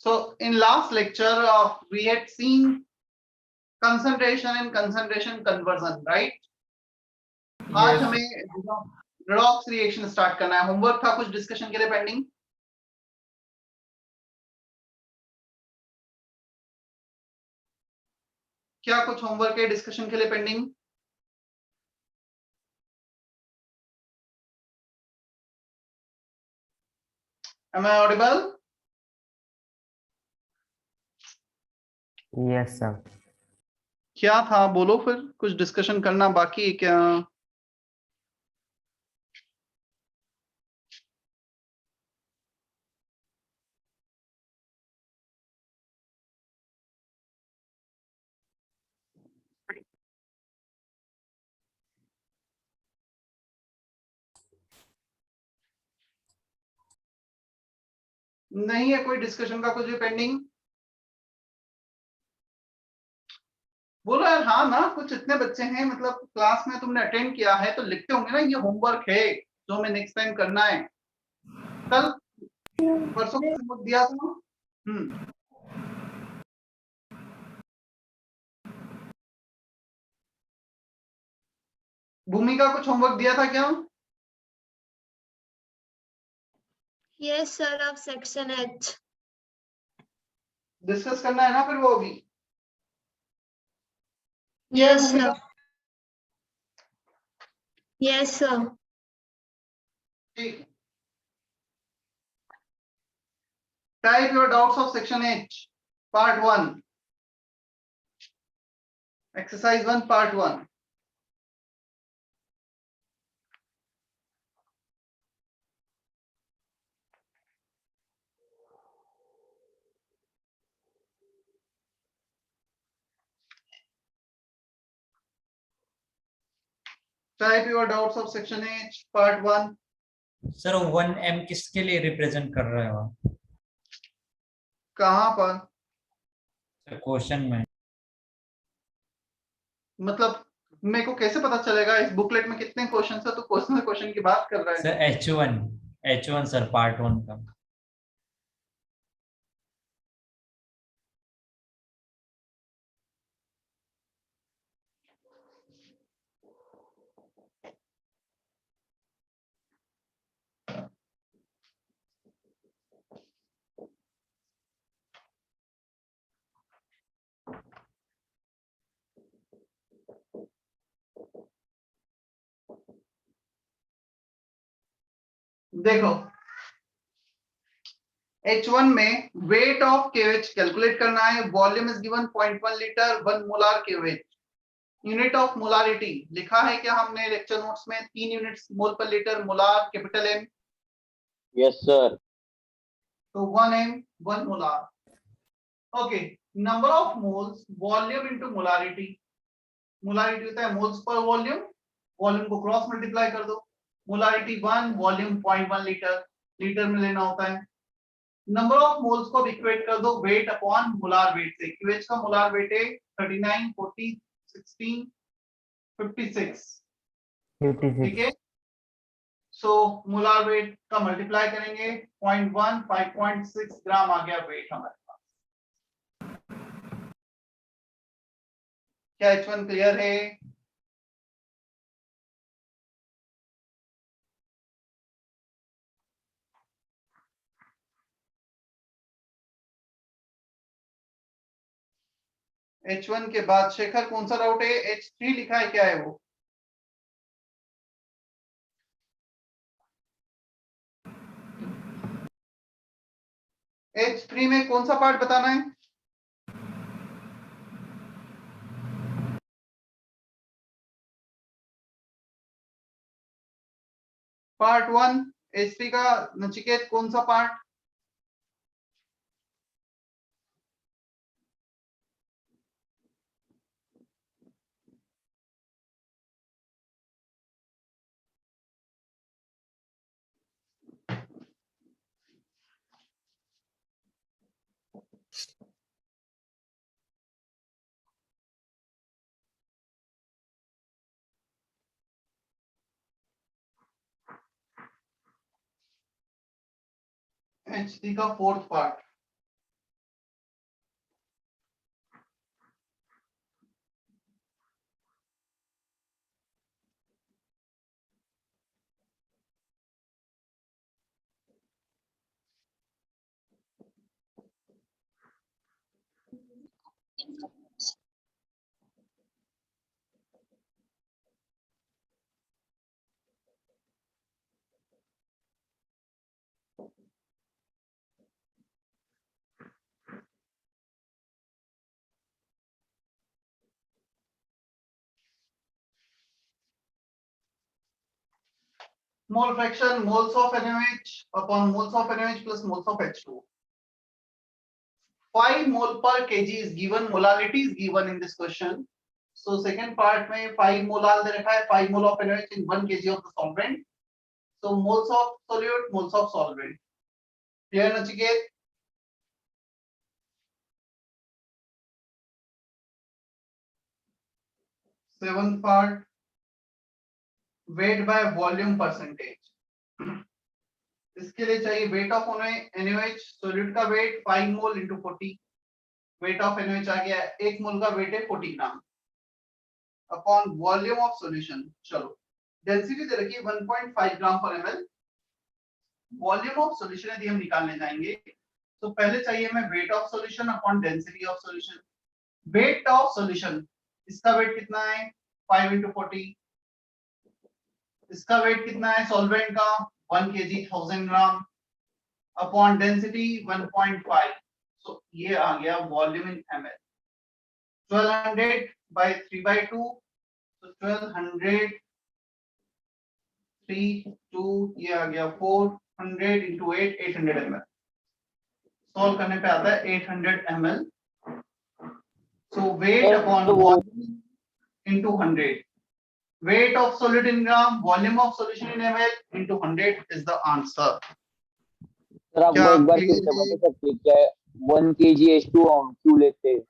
So in last lecture, we had seen concentration and concentration conversion, right? आज हमें redox reaction start करना है. Homework था कुछ डिस्कशन के लिए पेंडिंग? क्या कुछ होमवर्क है डिस्कशन के लिए pending? Am I audible? Yes, sir. क्या था बोलो फिर, कुछ डिस्कशन करना बाकी है क्या? नहीं है कोई डिस्कशन का कुछ भी पेंडिंग? बोलो यार हाँ ना, कुछ इतने बच्चे हैं, मतलब क्लास में तुमने अटेंड किया है तो लिखते होंगे ना, ये होमवर्क है जो हमें नेक्स्ट टाइम करना है. कल परसों को होमवर्क दिया था. भूमिका कुछ होमवर्क दिया था क्या? Yes sir, of section H. Discuss करना है ना फिर वो भी. Yes sir. Yes sir. ठीक. Type your doubts of section H, part 1. Exercise 1, part 1. Type your doubts of section H, part 1. Sir 1m किसके लिए रिप्रेजेंट कर रहे हो? कहाँ पर? क्वेश्चन में. मतलब मेरे को कैसे पता चलेगा इस बुकलेट में कितने क्वेश्चन है, तो क्वेश्चन की बात कर रहा है. सर H1 सर पार्ट 1 का. देखो H1 में वेट ऑफ KOH कैलकुलेट करना है. Volume is given 0.1 litre, 1 molar KOH. Unit of molarity लिखा है क्या हमने लेक्चर नोट्स में? 3 यूनिट्स मोल पर litre, molar capital M. Yes sir. तो 1 M 1 molar. Okay. Number of moles, volume into molarity. Molarity होता है मोल्स पर वॉल्यूम, वॉल्यूम को क्रॉस मल्टीप्लाई कर दो. मोलारिटी 1, वॉल्यूम 0.1 लीटर, लीटर में लेना होता है. नंबर ऑफ मोल्स को इक्वेट कर दो वेट अपॉन मोलार वेट से. QH का मोलार वेट है 39, 40, 16, 56. ठीक है. सो मोलार वेट का मल्टीप्लाई करेंगे 0.1, 5.6 ग्राम आ गया वेट हमारे पास. क्या H1 क्लियर है? H1 के बाद शेखर कौन सा डाउट है? H3 लिखा है, क्या है वो? H3 में कौन सा पार्ट बताना है? पार्ट 1 H3 का. नचिकेत कौन सा पार्ट? H3 का fourth part. Mole fraction, moles of NaOH upon moles of NaOH plus moles of H2. 5 mole per kg is given, molality is given in this question. So second part में 5 molal दे रखा है, 5 mole of NaOH in 1 kg of the solvent. So moles of solute, moles of solvent. Clear Nachiket? Seventh part, weight by volume percentage. इसके लिए चाहिए weight of NaOH, solute का weight 5 mole into 40. Weight of NaOH आ गया, 1 मोल का weight है 40 ग्राम. Upon volume of solution, चलो density दे रखी है 1.5 ग्राम पर ml. वॉल्यूम ऑफ सॉल्यूशन यदि हम निकालने जाएंगे तो पहले चाहिए हमें weight of solution upon density of solution. Weight of solution, इसका वेट कितना है 5 into 40. इसका वेट कितना है सॉल्वेंट का 1 kg 1000 ग्राम अपॉन डेंसिटी 1.5. सो ये आ गया volume in ml. 1200 by 3/2, so 1200 3 2 ये आ गया 400 into 8 800 ml. सॉल्व करने पे आता है 800 ml. So weight upon volume into 100. Weight of solid in gram, volume of solution in ml into 100 is the answer. Sir आप क्या एक बार फिर से बता सकते हैं क्या 1 kg H2 हम क्यों लेते हैं?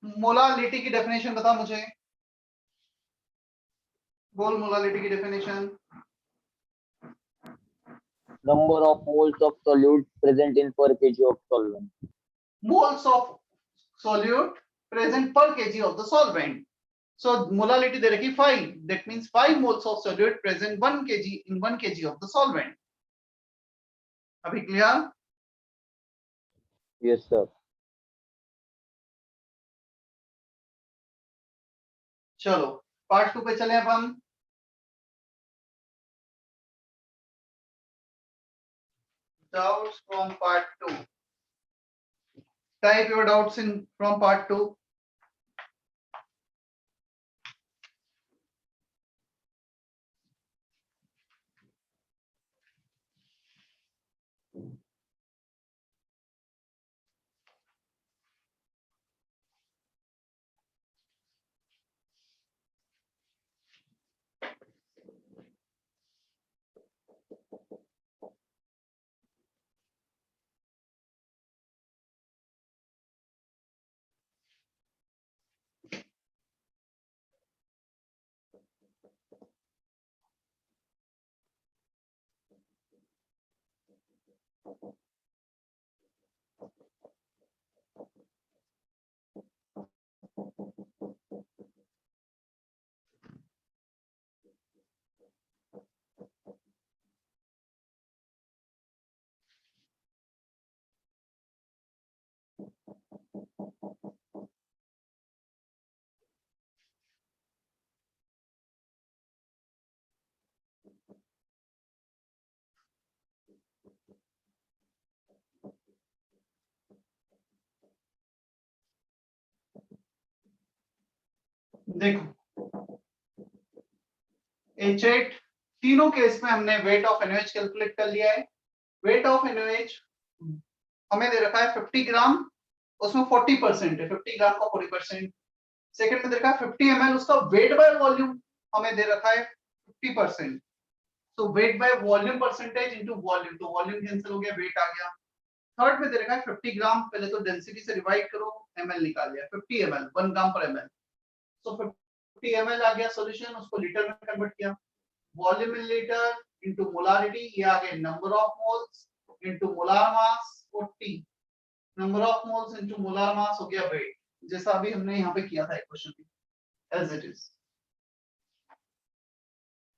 मोलालिटी की डेफिनेशन बता मुझे. बोल मोलालिटी की definition. Number of moles of solute present in per kg of solvent. Moles of solute present per kg of the solvent. So molality दे रखी 5. That means 5 moles of solute present 1 kg in 1 kg of the solvent. अभी clear? Yes sir. चलो part 2 पे चले अपन. Doubts from part 2. Type your doubts in from part 2. देखो H8 तीनों case में हमने weight of NaOH calculate कर लिया है. वेट ऑफ NaOH हमें दे रखा है 50 ग्राम, उसमें 40% है, 50 ग्राम का 40%. सेकंड में दे रखा है 50 ml, उसका वेट बाय वॉल्यूम हमें दे रखा है 50%. So weight by volume percentage into volume, तो वॉल्यूम कैंसिल हो गया, वेट आ गया. थर्ड में दे रखा है 50 ग्राम, पहले तो डेंसिटी से डिवाइड करो, ml निकाल लिया, 50 ml 1 ग्राम पर ml. सो 50 ml आ गया सॉल्यूशन, उसको लीटर में कन्वर्ट किया. Volume in litre into molarity, ये आ गया number of moles into molar mass 40. Number of moles into molar mass हो गया वेट, जैसा अभी हमने यहाँ पे किया था एक क्वेश्चन में एज इट इज.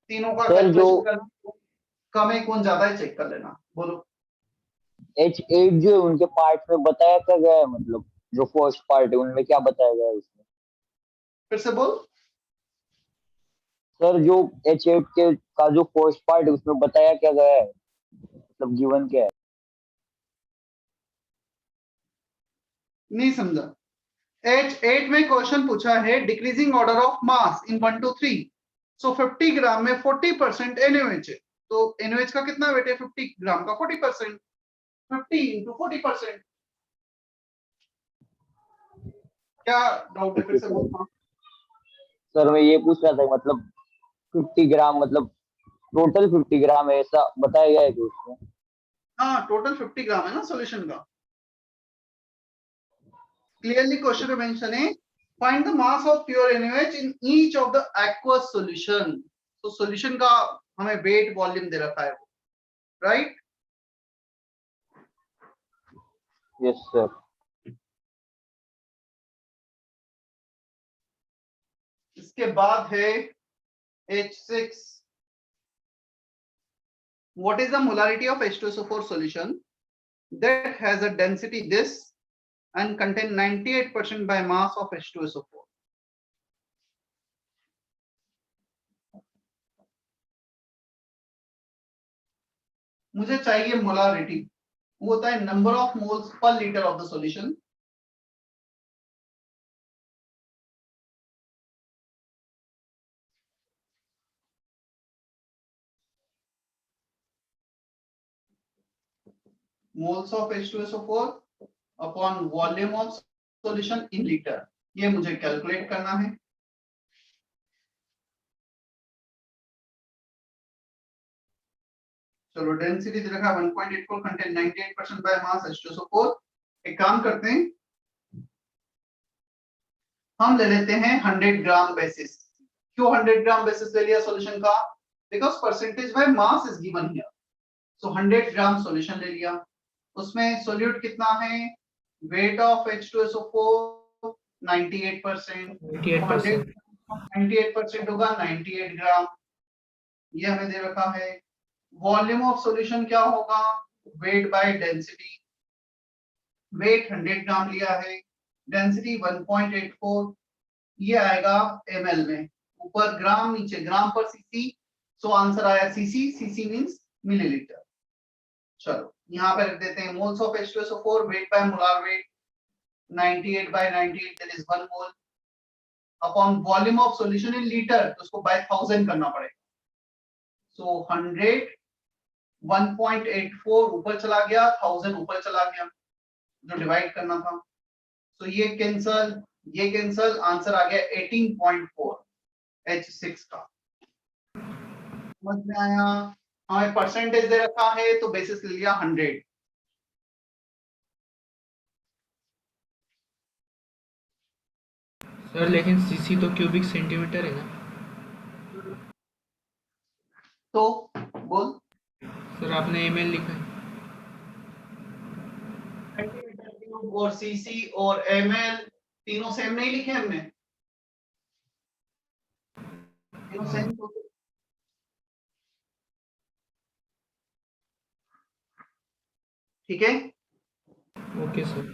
तीनों का कैलकुलेशन करना, कम है कौन ज्यादा है चेक कर लेना. बोलो H8 जो है उनके पार्ट में बताया क्या गया है, मतलब जो फर्स्ट पार्ट है उनमें क्या बताया गया है उसमें? फिर से बोल. सर जो H8 के का जो फर्स्ट पार्ट है उसमें बताया क्या गया है, मतलब गिवन क्या है? नहीं समझा. H8 में क्वेश्चन पूछा है डिक्रीजिंग ऑर्डर ऑफ मास इन 1 2 3. सो 50 ग्राम में 40% NaOH है, तो NaOH का कितना वेट है? 50 ग्राम का 40%, 50 इंटू 40%। क्या डाउट है? फिर से बोलना। सर मैं ये पूछ रहा था मतलब 50 ग्राम मतलब टोटल 50 ग्राम है ऐसा बताया गया है कि उसमें? हाँ, टोटल 50 ग्राम है ना सॉल्यूशन का। क्लियरली क्वेश्चन में मेंशन है find the mass of pure NaOH in each of the aqueous solution. तो सॉल्यूशन का हमें वेट वॉल्यूम दे रखा है वो, राइट? Yes sir. इसके बाद है H6। What is the molarity of H2SO4 solution that has a density this and contain 98% by mass of H2SO4? मुझे चाहिए मोलारिटी, वो होता है number of moles per litre of the solution. Moles of H2SO4 upon volume of solution in litre, ये मुझे calculate करना है। चलो डेंसिटी दे रखा है 1.84 कंटेन 98% बाय मास H2SO4। एक काम करते हैं, हम ले लेते हैं 100 ग्राम बेसिस। क्यों 100 ग्राम बेसिस ले लिया सॉल्यूशन का? Because percentage by mass is given here. So 100 gram solution ले लिया, उसमें सोल्यूट कितना है? वेट ऑफ H2SO4 98%, 98% होगा 98 ग्राम, ये हमें दे रखा है। वॉल्यूम ऑफ सॉल्यूशन क्या होगा? Weight by density. वेट 100 ग्राम लिया है, डेंसिटी 1.84, ये आएगा ml में, ऊपर ग्राम नीचे ग्राम पर cc। सो आंसर आया cc, cc मींस मिलीलीटर। चलो यहाँ पे रख देते हैं moles of H2SO4 weight by molar weight 98 by 98 that is 1 mole upon volume of solution in litre, तो उसको बाय 1000 करना पड़ेगा। सो 100 1.84 ऊपर चला गया, 1000 ऊपर चला गया, जो डिवाइड करना था। तो ये कैंसल, आंसर आ गया 18.4 H6 का। समझ में आया? हमें परसेंटेज दे रखा है तो बेसिस ले लिया 100। सर लेकिन सीसी तो क्यूबिक सेंटीमीटर है ना? तो बोल। सर आपने ml लिखा है। सेंटीमीटर क्यूब और सीसी और ml तीनों सेम नहीं लिखे हमने? तीनों सेम तो ठीक है। Okay sir.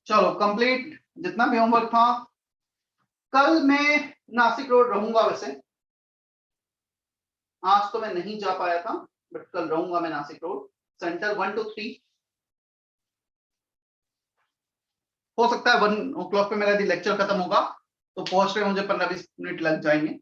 चलो कंप्लीट जितना भी होमवर्क था। कल मैं नासिक रोड रहूंगा, वैसे आज तो मैं नहीं जा पाया था, बट कल रहूंगा मैं नासिक रोड सेंटर 1 to 3। हो सकता है 1 o'clock पे मेरा यदि लेक्चर खत्म होगा तो पहुंच रहे मुझे 15-20 मिनट लग जाएंगे।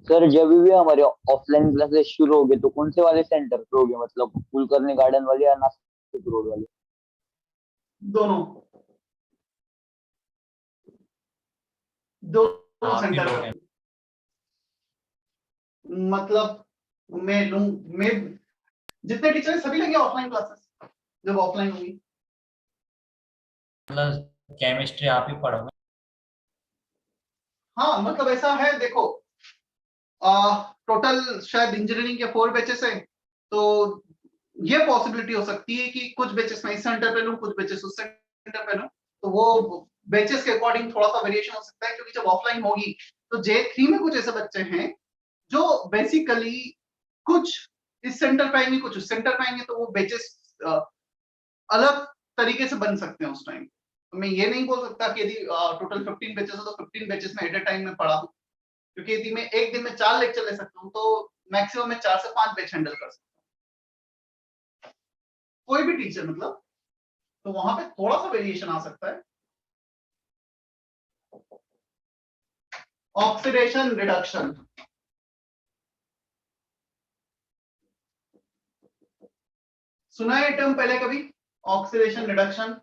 सर जब भी हमारे ऑफलाइन क्लासेस शुरू होंगे तो कौन से वाले सेंटर पे होंगे, मतलब कुलकर्णी गार्डन वाले या नासिक रोड वाले? दोनों हाँ, सेंटर भी पर। लोग मतलब मैं जितने टीचर हैं सभी लेंगे ऑफलाइन क्लासेस जब ऑफलाइन होगी। मतलब केमिस्ट्री आप ही पढ़ोगे? हाँ मतलब ऐसा है, देखो टोटल शायद इंजीनियरिंग के 4 बैचेस हैं, तो ये पॉसिबिलिटी हो सकती है कि कुछ बैचेस में इस सेंटर पे लूं, कुछ बैचेस उस सेंटर पे लूं, तो वो बैचेस के अकॉर्डिंग थोड़ा सा वेरिएशन हो सकता है, क्योंकि जब ऑफलाइन होगी तो J3 में कुछ ऐसे बच्चे हैं जो बेसिकली कुछ इस सेंटर पे आएंगे, कुछ उस सेंटर पे आएंगे, तो वो बैचेस अलग तरीके से बन सकते हैं उस टाइम। तो मैं ये नहीं बोल सकता कि यदि टोटल 15 बैचेस हो तो 15 बैचेस में एट ए टाइम में पढ़ा दूं, क्योंकि यदि मैं एक दिन में 4 लेक्चर ले सकता हूँ तो मैक्सिमम मैं 4 से 5 बैच हैंडल कर सकता हूँ, कोई भी टीचर मतलब। तो वहां पे थोड़ा सा वेरिएशन आ सकता है। ऑक्सीडेशन रिडक्शन, सुना है टर्म पहले कभी? Oxidation reduction.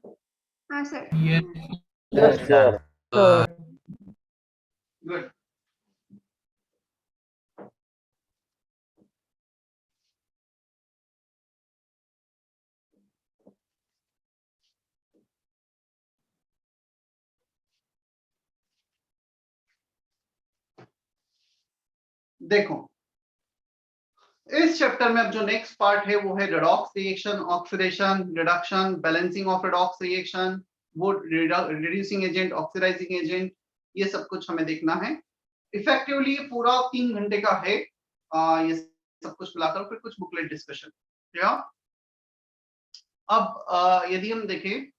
हाँ sir. Yes yes sir. Good. देखो इस चैप्टर में अब जो नेक्स्ट पार्ट है वो है redox reaction, oxidation reduction, balancing of redox reaction, वो रिड्यूसिंग एजेंट, ऑक्सीडाइजिंग एजेंट, ये सब कुछ हमें देखना है। इफेक्टिवली पूरा 3 घंटे का है ये सब कुछ मिलाकर, फिर कुछ बुकलेट डिस्कशन। क्या अब यदि हम देखें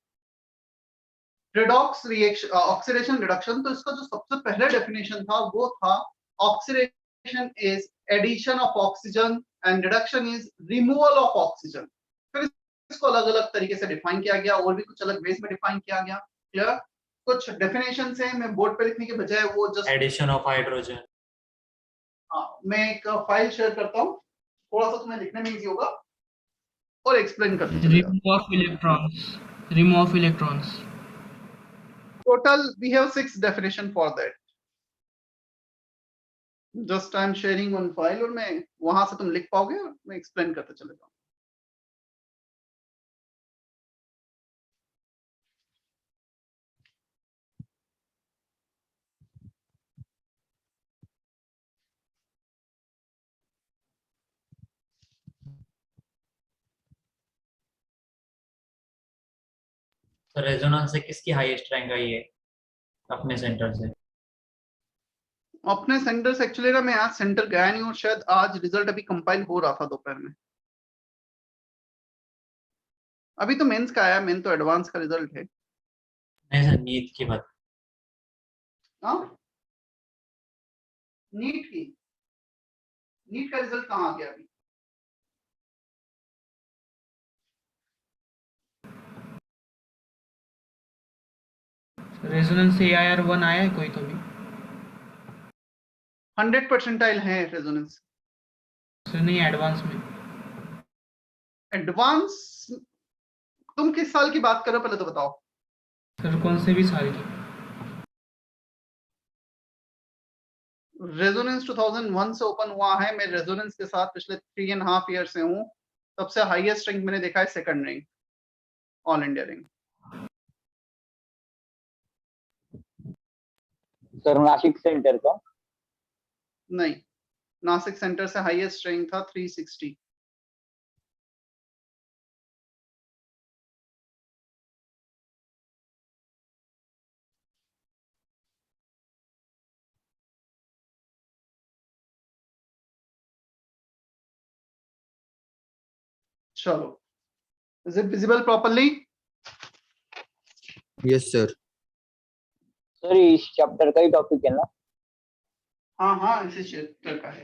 रेडॉक्स रिएक्शन, ऑक्सीडेशन रिडक्शन, तो इसका जो सबसे पहले डेफिनेशन था वो था oxidation is addition of oxygen and reduction is removal of oxygen. फिर इसको अलग अलग तरीके से डिफाइन किया गया, और भी कुछ अलग वेज में डिफाइन किया गया। क्लियर? कुछ डेफिनेशन है, मैं बोर्ड पे लिखने के बजाय वो जस्ट एडिशन ऑफ हाइड्रोजन। मैं एक फाइल शेयर करता हूँ, थोड़ा सा तुम्हें लिखने में इजी होगा और एक्सप्लेन करते चलेगा। Remove of electrons, remove of electrons. Total we have 6 definition for that. Just I'm sharing one file और मैं वहां से तुम लिख पाओगे और मैं एक्सप्लेन करते चलेगा। तो रेजोनेंस से किसकी हाईएस्ट रैंक आई है अपने सेंटर से? अपने सेंटर से एक्चुअली ना मैं आज सेंटर गया नहीं, और शायद आज रिजल्ट अभी कंपाइल हो रहा था दोपहर में। अभी तो मेंस का आया, मेन तो एडवांस का रिजल्ट है। नहीं सर, नीट की बात। हाँ नीट की, नीट का रिजल्ट कहाँ आ गया अभी? रेजोनेंस से AIR 1 आया है कोई तो भी? 100 परसेंटाइल है रेजोनेंस। सर नहीं, एडवांस में। एडवांस तुम किस साल की बात करो पहले तो बताओ। सर कौन से भी साल की? रेजोनेंस 2001 से ओपन हुआ है। मैं रेजोनेंस के साथ पिछले 3.5 ईयर से हूँ। सबसे हाईएस्ट रैंक मैंने देखा है second rank, all India rank. Sir Nashik centre का? नहीं, नासिक सेंटर से हाईएस्ट रैंक था 360। चलो, is it visible properly? Yes sir. Sir ये इस चैप्टर का ही टॉपिक है ना? हाँ हाँ, इसी चैप्टर का है।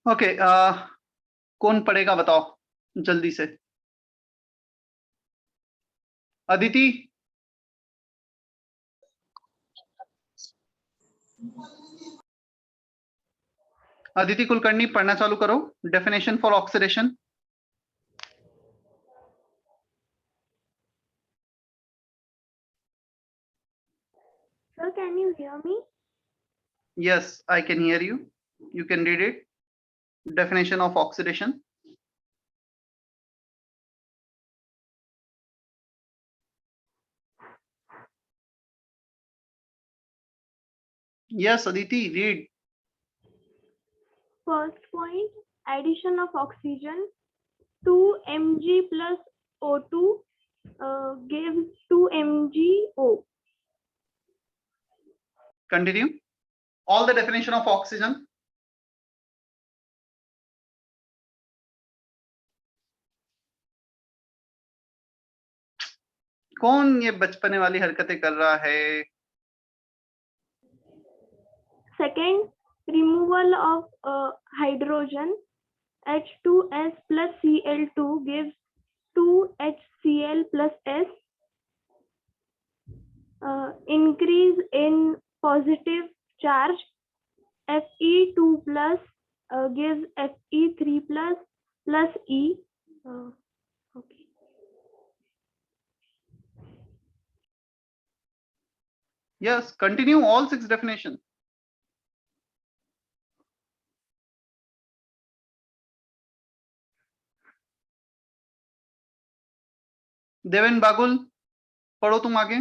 ओके, कौन पढ़ेगा बताओ जल्दी से। अदिति, अदिति कुलकर्णी पढ़ना चालू करो। Definition for oxidation. Sir, can you hear me? Yes, I can hear you. You can read it. Definition of oxidation. Yes, Aditi, read. first point, addition of oxygen, 2 mg plus O2 gives 2 mgO. Continue. All the definition of oxygen. कौन ये बचपने वाली हरकतें कर रहा है? Second, removal of hydrogen, H2S plus Cl2 gives 2 HCl plus S. Increase in positive charge, Fe2 plus gives Fe3 plus E. Okay. Yes, continue all 6 definition. Deven Bagul, पढ़ो तुम आगे.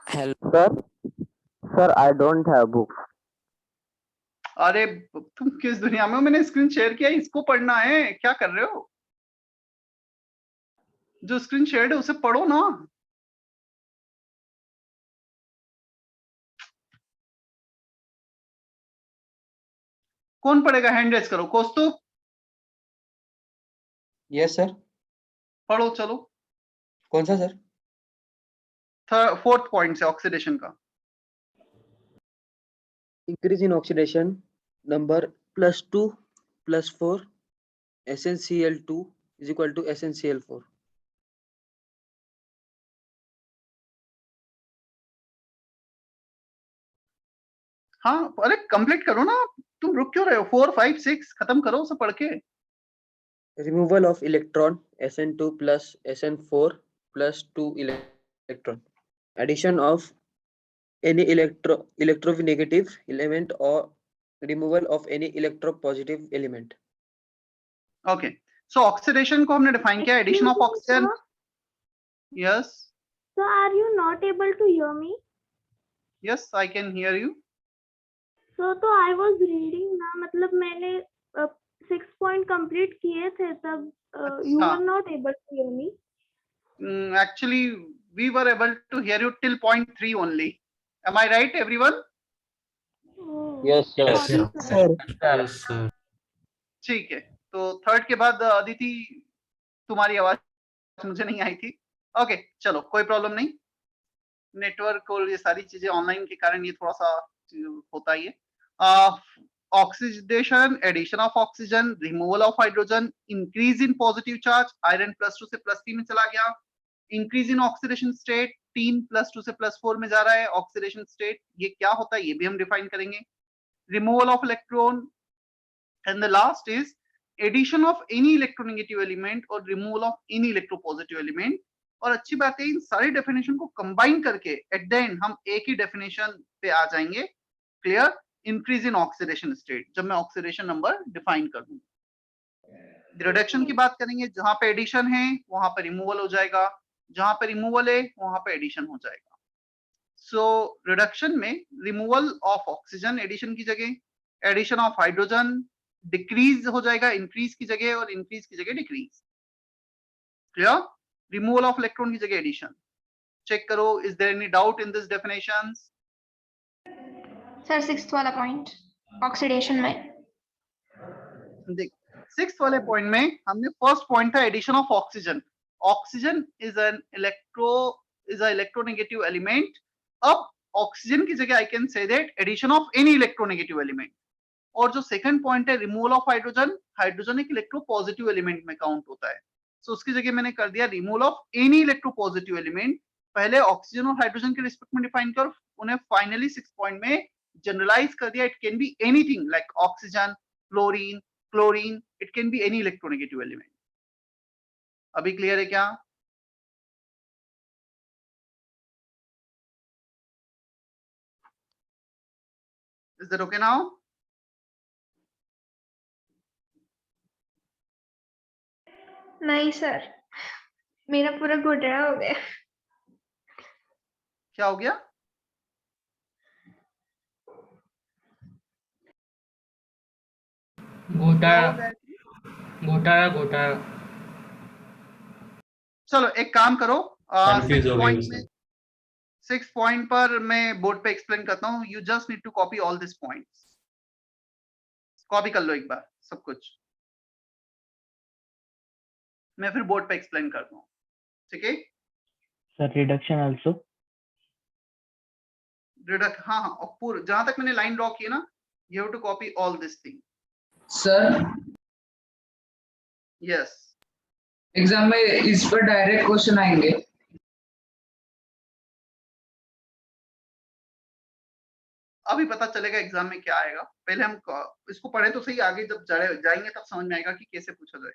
Hello, sir. Sir, I don't have book. अरे तुम किस दुनिया में हो? मैंने स्क्रीन शेयर किया, इसको पढ़ना है. क्या कर रहे हो? जो स्क्रीन शेयर है उसे पढ़ो ना. कौन पढ़ेगा? हैंड रेज करो. कौस्तुभ, यस सर. पढ़ो चलो. कौन सा सर? फोर्थ पॉइंट से ऑक्सीडेशन का. Increase in oxidation number +2 +4 SnCl2 is equal to SnCl4. हाँ, अरे कंप्लीट करो ना. तुम रुक क्यों रहे हो? 4, 5, 6 खत्म करो उसे पढ़ के. Removal of electron Sn2 plus Sn4 plus 2 electron. Addition of any electronegative element or removal of any electropositive element. Okay, so oxidation को हमने डिफाइन किया. Addition of oxygen. Yes So are you not able to hear me? Yes, I can hear you. तो I was reading ना, मतलब मैंने 6 point complete किए थे तब you अच्छा. were not able to hear me. Actually, we were able to hear you till point 3 only. Am I right, everyone? Oh, Yes, sir. sorry, Yes, sir. Yes, sir. ठीक है. तो third के बाद अदिति, तुम्हारी आवाज मुझे नहीं आई थी. ओके, चलो कोई प्रॉब्लम नहीं. नेटवर्क और ये सारी चीजें ऑनलाइन के कारण ये थोड़ा सा होता ही है. Oxidation, addition of oxygen, removal of hydrogen, increase in positive charge, iron +2 से +3 में चला गया. इंक्रीज इन ऑक्सीडेशन स्टेट, 3 +2 से +4 में जा रहा है. ऑक्सीडेशन स्टेट ये क्या होता है ये भी हम डिफाइन करेंगे. Removal of electron, and the last is addition of any electronegative element और removal of any electropositive element. और अच्छी बात है, इन सारी डेफिनेशन को कंबाइन करके एट द एंड हम एक ही डेफिनेशन पे आ जाएंगे. Clear? Increase in oxidation state, जब मैं ऑक्सीडेशन नंबर डिफाइन कर दूं. रिडक्शन की बात करेंगे, जहां पे एडिशन है वहां पे रिमूवल हो जाएगा, जहां पे रिमूवल है वहां पे एडिशन हो जाएगा. सो रिडक्शन में रिमूवल ऑफ ऑक्सीजन एडिशन की जगह, एडिशन ऑफ हाइड्रोजन डिक्रीज हो जाएगा इंक्रीज की जगह, और इंक्रीज की जगह decrease. Clear? Removal of electron की जगह एडिशन. चेक करो, is there any doubt in this definitions? Sir 6th वाला पॉइंट ऑक्सीडेशन में. देख, 6th वाले पॉइंट में हमने फर्स्ट पॉइंट था addition of oxygen. Oxygen is a electronegative element. अब ऑक्सीजन की जगह I can say that addition of any electronegative element. और जो सेकंड पॉइंट है रिमूवल ऑफ हाइड्रोजन, हाइड्रोजन एक इलेक्ट्रोपॉजिटिव एलिमेंट में काउंट होता है. सो उसकी जगह मैंने कर दिया removal of any electropositive element. पहले ऑक्सीजन और हाइड्रोजन के रिस्पेक्ट में डिफाइन कर, उन्हें फाइनली 6 पॉइंट में जनरलाइज कर दिया. It can be anything like oxygen, fluorine, chlorine, it can be any electronegative element. अभी क्लियर है क्या? Is that okay now? नहीं सर, मेरा पूरा घोटाला हो गया. क्या हो गया? क्या घोटाला हुआ गायत्री? घोटाला घोटाला चलो एक काम करो, कंफ्यूज 6 हो गई पॉइंट उसमें। में 6 पॉइंट पर मैं बोर्ड पे एक्सप्लेन करता हूँ. You just need to copy all this points. कॉपी कर लो एक बार सब कुछ, मैं फिर बोर्ड पे एक्सप्लेन करता हूँ. ठीक है? Sir, reduction also. डिडक्ट, हाँ हाँ, और पूरा जहां तक मैंने लाइन ड्रॉ की है ना, you have to copy all this thing. Sir yes. Exam में इस पर डायरेक्ट क्वेश्चन आएंगे? अभी पता चलेगा एग्जाम में क्या आएगा. पहले हम इसको पढ़े तो सही, आगे जब जाएंगे तब समझ में आएगा कि कैसे पूछा जाए.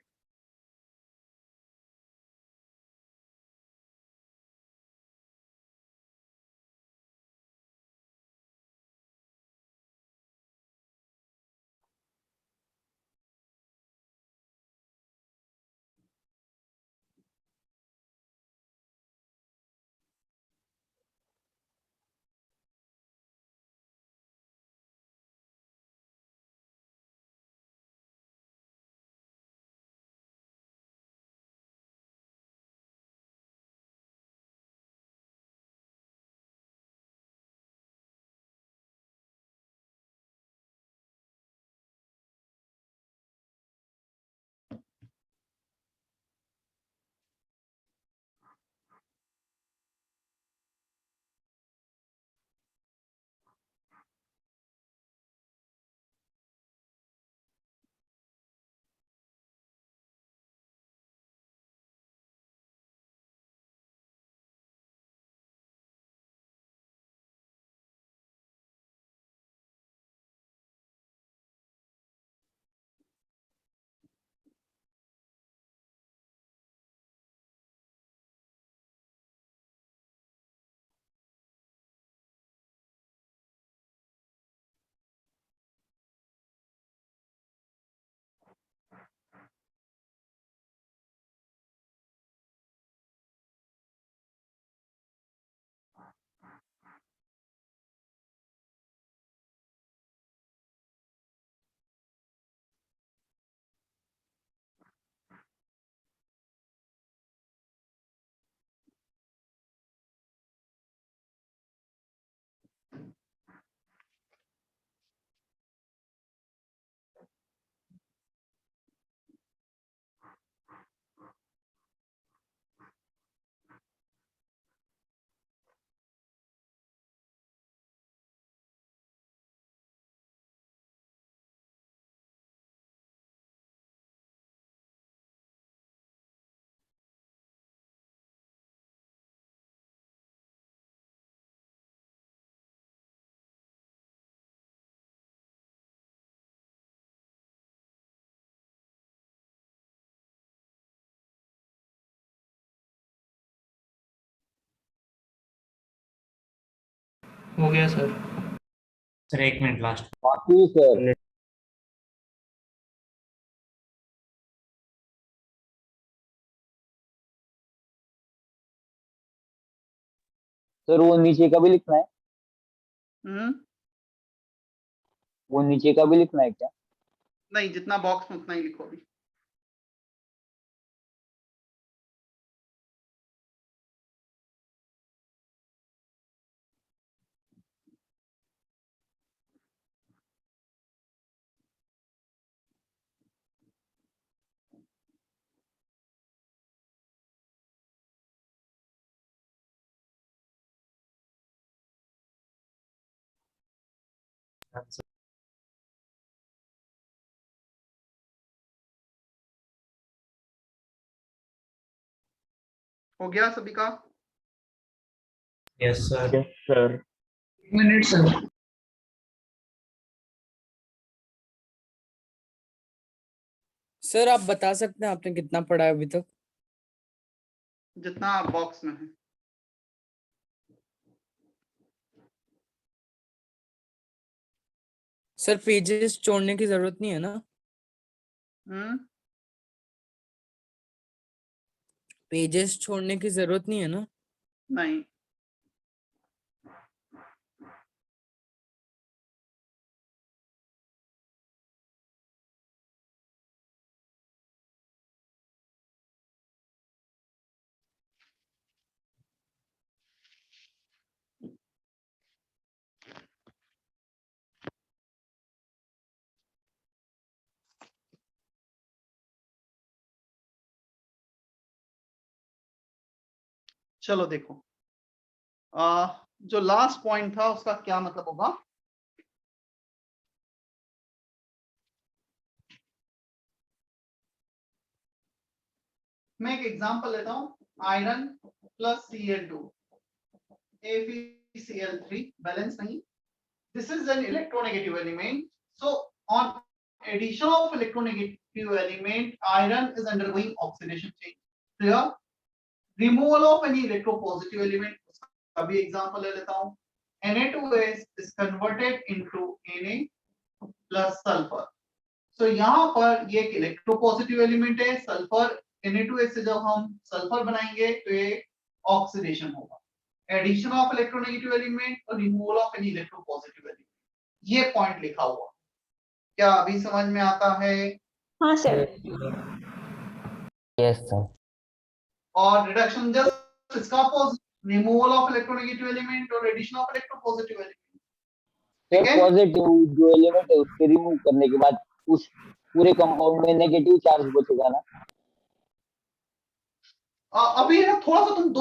हो गया सर. Sir 1 minute last. बाकी सर सर वो नीचे का भी लिखना है, वो नीचे का भी लिखना है क्या? नहीं, जितना बॉक्स में उतना ही लिखो अभी. हो गया सभी का? Yes sir. Yes, sir. 1 minute sir. Sir आप बता सकते हैं आपने कितना पढ़ा है अभी तक? जितना बॉक्स में है. सर पेजेस छोड़ने की जरूरत नहीं है ना? पेजेस छोड़ने की जरूरत नहीं है ना? नहीं. चलो देखो, जो लास्ट पॉइंट था उसका क्या मतलब होगा। मैं एक एग्जांपल लेता हूं, iron plus Cl2 AgCl3 balance नहीं, this is an electronegative element, so on addition of electronegative element iron is undergoing oxidation change, clear। removal of any electropositive element, उसका भी एग्जांपल ले लेता हूं, Na2S is converted into Na plus sulfur, so यहाँ पर ये एक electropositive element है सल्फर, Na2S से जब हम सल्फर बनाएंगे तो ये ऑक्सीडेशन होगा, एडिशन ऑफ इलेक्ट्रोनेगेटिव एलिमेंट और removal of any electropositive element, ये पॉइंट लिखा हुआ, क्या अभी समझ में आता है। हाँ सर। Yes sir. और रिडक्शन जस्ट इसका opposite, removal of electronegative element और एडिशन ऑफ इलेक्ट्रोपॉजिटिव एलिमेंट, ठीक है। पॉजिटिव जो एलिमेंट है उसके रिमूव करने के बाद उस पूरे कंपाउंड में नेगेटिव चार्ज बचेगा ना। अभी है ना, थोड़ा सा तुम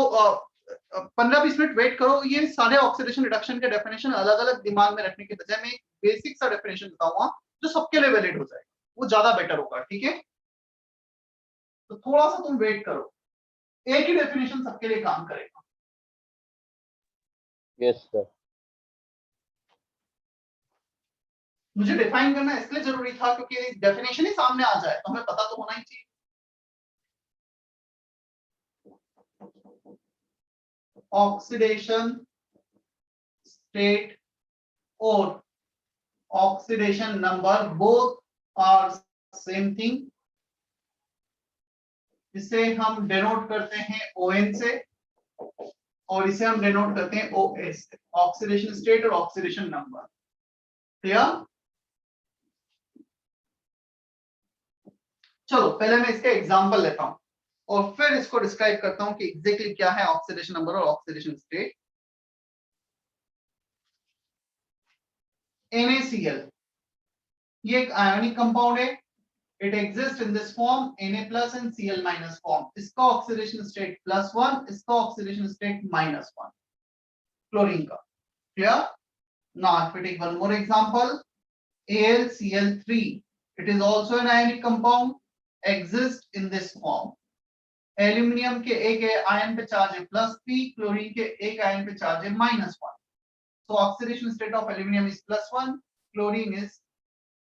15-20 मिनट वेट करो, ये सारे ऑक्सीडेशन रिडक्शन के डेफिनेशन अलग अलग दिमाग में रखने के बजाय मैं एक बेसिक सा डेफिनेशन बताऊंगा जो सबके लिए वैलिड हो जाएगा, वो ज्यादा बेटर होगा, ठीक है। तो थोड़ा सा तुम वेट करो, एक ही डेफिनेशन सबके लिए काम करेगा। Yes sir. मुझे डिफाइन करना इसलिए जरूरी था क्योंकि डेफिनेशन ही सामने आ जाए तो हमें पता तो होना ही चाहिए। ऑक्सीडेशन स्टेट और oxidation number both are same thing, इसे हम डिनोट करते हैं ON से और इसे हम डिनोट करते हैं OS से, ऑक्सीडेशन स्टेट और ऑक्सीडेशन नंबर, क्लियर। चलो पहले मैं इसका एग्जांपल लेता हूं और फिर इसको डिस्क्राइब करता हूं कि एग्जैक्टली क्या है ऑक्सीडेशन नंबर और ऑक्सीडेशन स्टेट। NaCl ये एक आयोनिक कंपाउंड है, it exist in this form Na+ and Cl- form, इसका ऑक्सीडेशन स्टेट +1, इसका ऑक्सीडेशन स्टेट -1 क्लोरीन का, clear. Now if we take one more example, AlCl3, it is also an ionic compound, exists in this form, aluminium के एक ion पे charge है +3, chlorine के एक ion पे चार्ज है -1, so oxidation state of aluminum is +1, chlorine is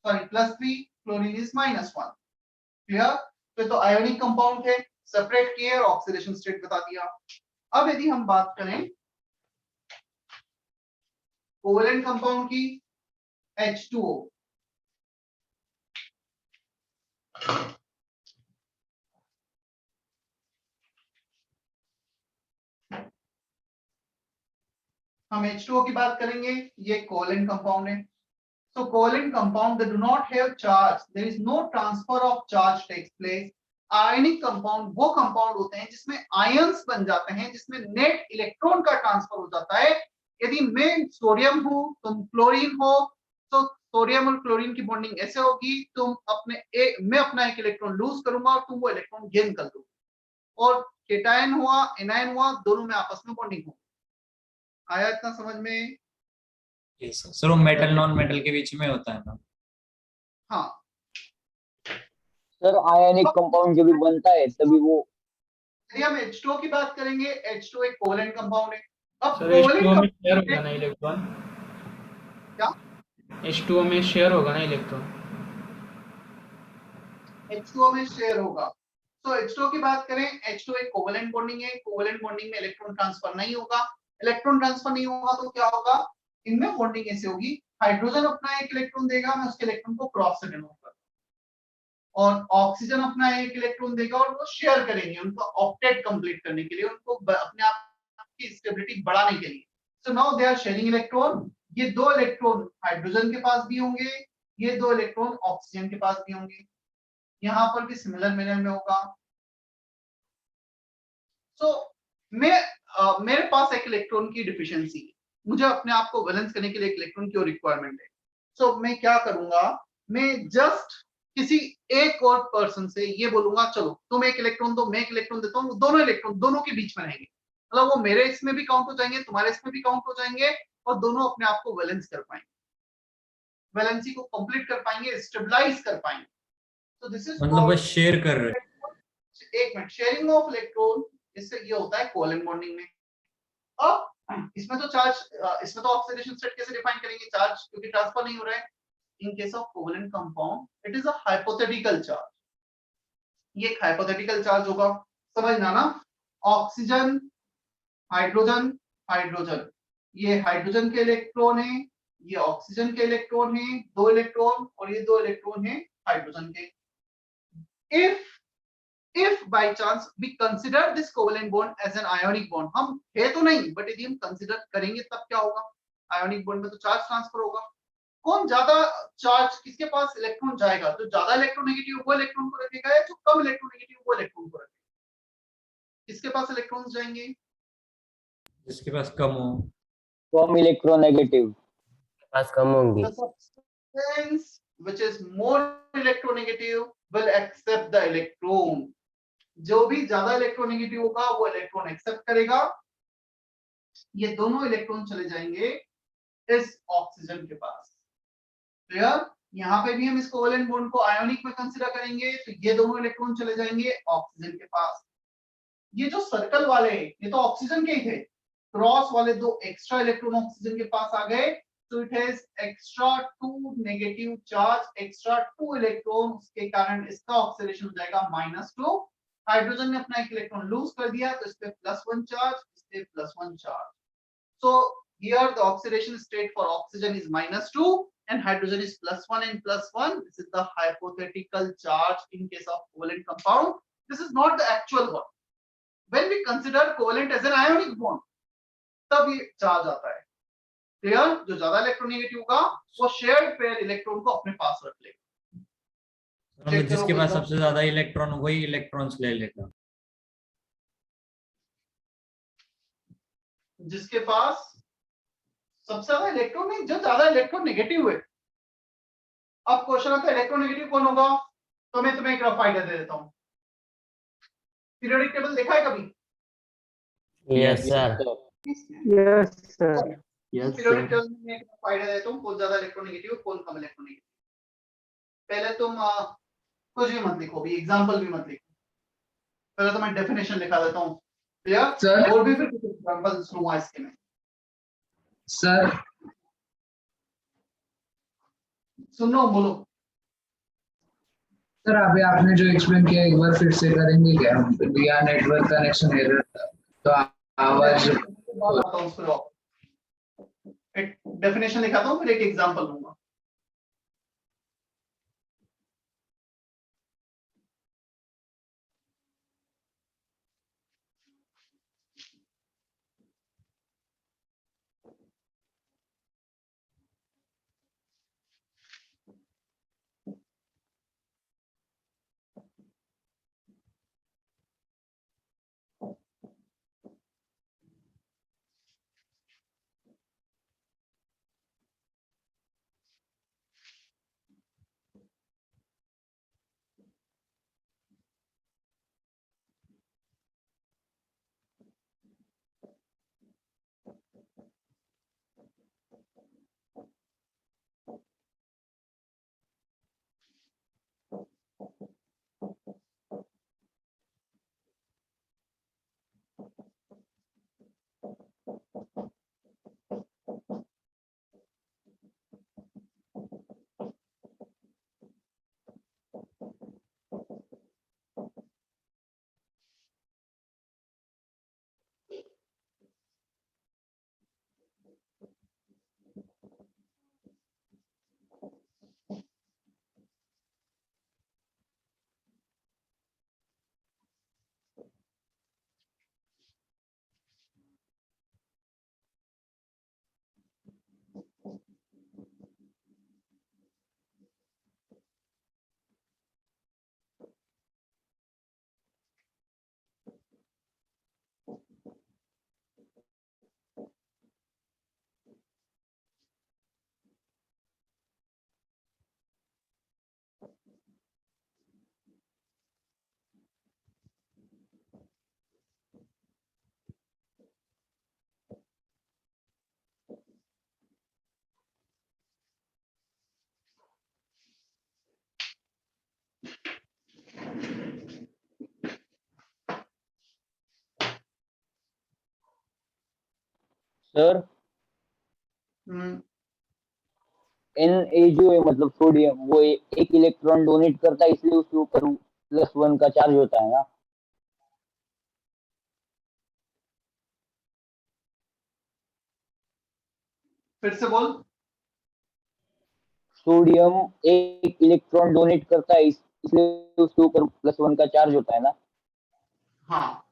+3, chlorine is -1, clear. तो ionic compound थे, सेपरेट किए और ऑक्सीडेशन स्टेट बता दिया। अब यदि हम बात करें कोवेलेंट कंपाउंड की, H2O, हम H2O की बात करेंगे, ये कोवेलेंट कंपाउंड है। So covalent compound, they do not have charge, there is no transfer of charge takes place। Ionic compound वो कंपाउंड होते हैं जिसमें आयंस बन जाते हैं, जिसमें नेट इलेक्ट्रॉन का ट्रांसफर हो जाता है। यदि मैं सोडियम हूं, तुम क्लोरीन हो, तो सोडियम और क्लोरीन की बॉन्डिंग ऐसे होगी, मैं अपना एक इलेक्ट्रॉन लूज करूंगा और तुम वो इलेक्ट्रॉन गेन कर दोगे, और केटायन हुआ एनायन हुआ, दोनों में आपस में बॉन्डिंग हो। आया इतना समझ में। सर वो मेटल नॉन मेटल के बीच में होता है ना। हाँ सर आयनिक कंपाउंड जब भी बनता है तभी वो, यदि हम H2O की बात करेंगे, H2O एक कोवेलेंट कंपाउंड है। अब सर H2O में शेयर कोवेलेंट होगा ना इलेक्ट्रॉन, क्या H2O में शेयर होगा ना इलेक्ट्रॉन, H2O में शेयर होगा। तो H2O की बात करें, H2O एक कोवेलेंट बॉन्डिंग है, कोवेलेंट बॉन्डिंग में इलेक्ट्रॉन ट्रांसफर नहीं होगा, इलेक्ट्रॉन ट्रांसफर नहीं होगा तो क्या होगा, इनमें बॉन्डिंग ऐसे होगी, हाइड्रोजन अपना एक इलेक्ट्रॉन देगा, मैं उसके इलेक्ट्रॉन को क्रॉस से डिनोट करूंगा, और ऑक्सीजन अपना एक इलेक्ट्रॉन देगा और वो शेयर करेंगे उनको ऑक्टेट कंप्लीट करने के लिए, उनको अपने आप की स्टेबिलिटी बढ़ाने के लिए। So now they are sharing electron, ये दो इलेक्ट्रॉन हाइड्रोजन के पास भी होंगे, ये दो इलेक्ट्रॉन ऑक्सीजन के पास भी होंगे, यहाँ पर भी सिमिलर मैनर में होगा। सो मेरे पास एक इलेक्ट्रॉन की डिफिशियंसी है, मुझे अपने आप को बैलेंस करने के लिए एक इलेक्ट्रॉन की और रिक्वायरमेंट है। सो मैं क्या करूंगा, मैं जस्ट किसी एक और पर्सन से ये बोलूंगा, चलो तुम एक इलेक्ट्रॉन दो, मैं एक इलेक्ट्रॉन देता हूँ, दोनों इलेक्ट्रॉन दोनों के बीच में रहेंगे, मतलब वो मेरे इसमें भी काउंट हो जाएंगे, तुम्हारे इसमें भी काउंट हो जाएंगे, और दोनों अपने आप को बैलेंस कर पाएंगे, वैलेंसी को कंप्लीट कर पाएंगे, स्टेबलाइज कर पाएंगे। तो दिस इज मतलब बस शेयर कर रहे हैं। एक मिनट, शेयरिंग ऑफ इलेक्ट्रॉन, इससे ये होता है कोवैलेंट बॉन्डिंग में। अब इसमें तो चार्ज, इसमें तो ऑक्सीडेशन स्टेट कैसे डिफाइन करेंगे, चार्ज क्योंकि ट्रांसफर नहीं हो रहा है। In case of covalent compound it is a hypothetical charge, ये एक हाइपोथेटिकल चार्ज होगा, समझना ना। ऑक्सीजन, हाइड्रोजन, हाइड्रोजन, ये हाइड्रोजन के इलेक्ट्रॉन है, ये ऑक्सीजन के इलेक्ट्रॉन है, 2 इलेक्ट्रॉन, और ये 2 इलेक्ट्रॉन है हाइड्रोजन के। if by chance we consider this covalent bond as an ionic bond, हम है तो नहीं बट यदि हम कंसीडर करेंगे तब क्या होगा, आयोनिक बॉन्ड में तो चार्ज ट्रांसफर होगा। कौन ज्यादा चार्ज, किसके पास इलेक्ट्रॉन जाएगा, जो ज्यादा इलेक्ट्रोनेगेटिव वो इलेक्ट्रॉन को रखेगा, या जो कम इलेक्ट्रोनेगेटिव वो इलेक्ट्रॉन को रखेगा। किसके पास इलेक्ट्रॉन्स जाएंगे, जिसके पास कम हो। कम इलेक्ट्रोनेगेटिव पास कम होंगी। the substance which is more electronegative will accept the electron, जो भी ज्यादा इलेक्ट्रोनेगेटिव होगा वो इलेक्ट्रॉन एक्सेप्ट करेगा। ये दोनों इलेक्ट्रॉन चले जाएंगे इस ऑक्सीजन के पास। क्लियर, यहाँ पे भी हम इस कोवैलेंट बॉन्ड को आयोनिक में कंसीडर करेंगे, तो ये दोनों इलेक्ट्रॉन चले जाएंगे ऑक्सीजन के पास। ये जो सर्कल वाले हैं ये तो ऑक्सीजन के ही थे, क्रॉस वाले 2 एक्स्ट्रा इलेक्ट्रॉन ऑक्सीजन के पास आ गए, so it has extra 2 negative charge, extra 2 electron, उसके कारण इसका ऑक्सीडेशन हो जाएगा -2। हाइड्रोजन ने अपना एक इलेक्ट्रॉन लूज कर दिया, तो इस पे +1 चार्ज, इस पे +1 charge. So here the oxidation state for oxygen is -2 and hydrogen is +1 and +1. This is the hypothetical charge in case of covalent compound. This is not the actual one. When we consider covalent as an ionic bond, तब ये charge आता है। Clear, जो ज्यादा electronegative होगा वो shared pair electron को अपने पास रख लेगा। मतलब जिसके पास सबसे ज्यादा इलेक्ट्रॉन वही इलेक्ट्रॉन्स ले लेगा। जिसके पास सबसे ज्यादा इलेक्ट्रॉन नहीं, जो ज्यादा इलेक्ट्रॉन नेगेटिव है। अब क्वेश्चन आता है इलेक्ट्रॉन नेगेटिव कौन होगा, तो मैं तुम्हें एक रफ आइडिया दे देता हूँ। पीरियोडिक टेबल देखा है कभी? Yes sir. Yes sir. Yes periodic sir. Table में एक रफ आइडिया देता हूँ, कौन ज्यादा इलेक्ट्रोनेगेटिव कौन कम इलेक्ट्रोनेगेटिव। पहले तुम कुछ भी मत लिखो, भी एग्जांपल भी मत लिखो, पहले तो मैं डेफिनेशन लिखा देता हूँ। Clear, sir. और भी फिर कुछ एग्जांपल्स लूंगा इसके में। सर सुनो, बोलो। सर अभी आपने जो एक्सप्लेन किया एक बार फिर से करेंगे क्या, या नेटवर्क कनेक्शन एरर तो आवाज। एक डेफिनेशन लिखाता हूँ फिर एक एग्जांपल लूंगा। सर Na जो है मतलब सोडियम वो एक इलेक्ट्रॉन डोनेट करता है इसलिए उसके ऊपर +1 का चार्ज होता है ना। फिर से बोल। सोडियम एक इलेक्ट्रॉन डोनेट करता है इसलिए उसके ऊपर +1 का चार्ज होता है ना। हाँ,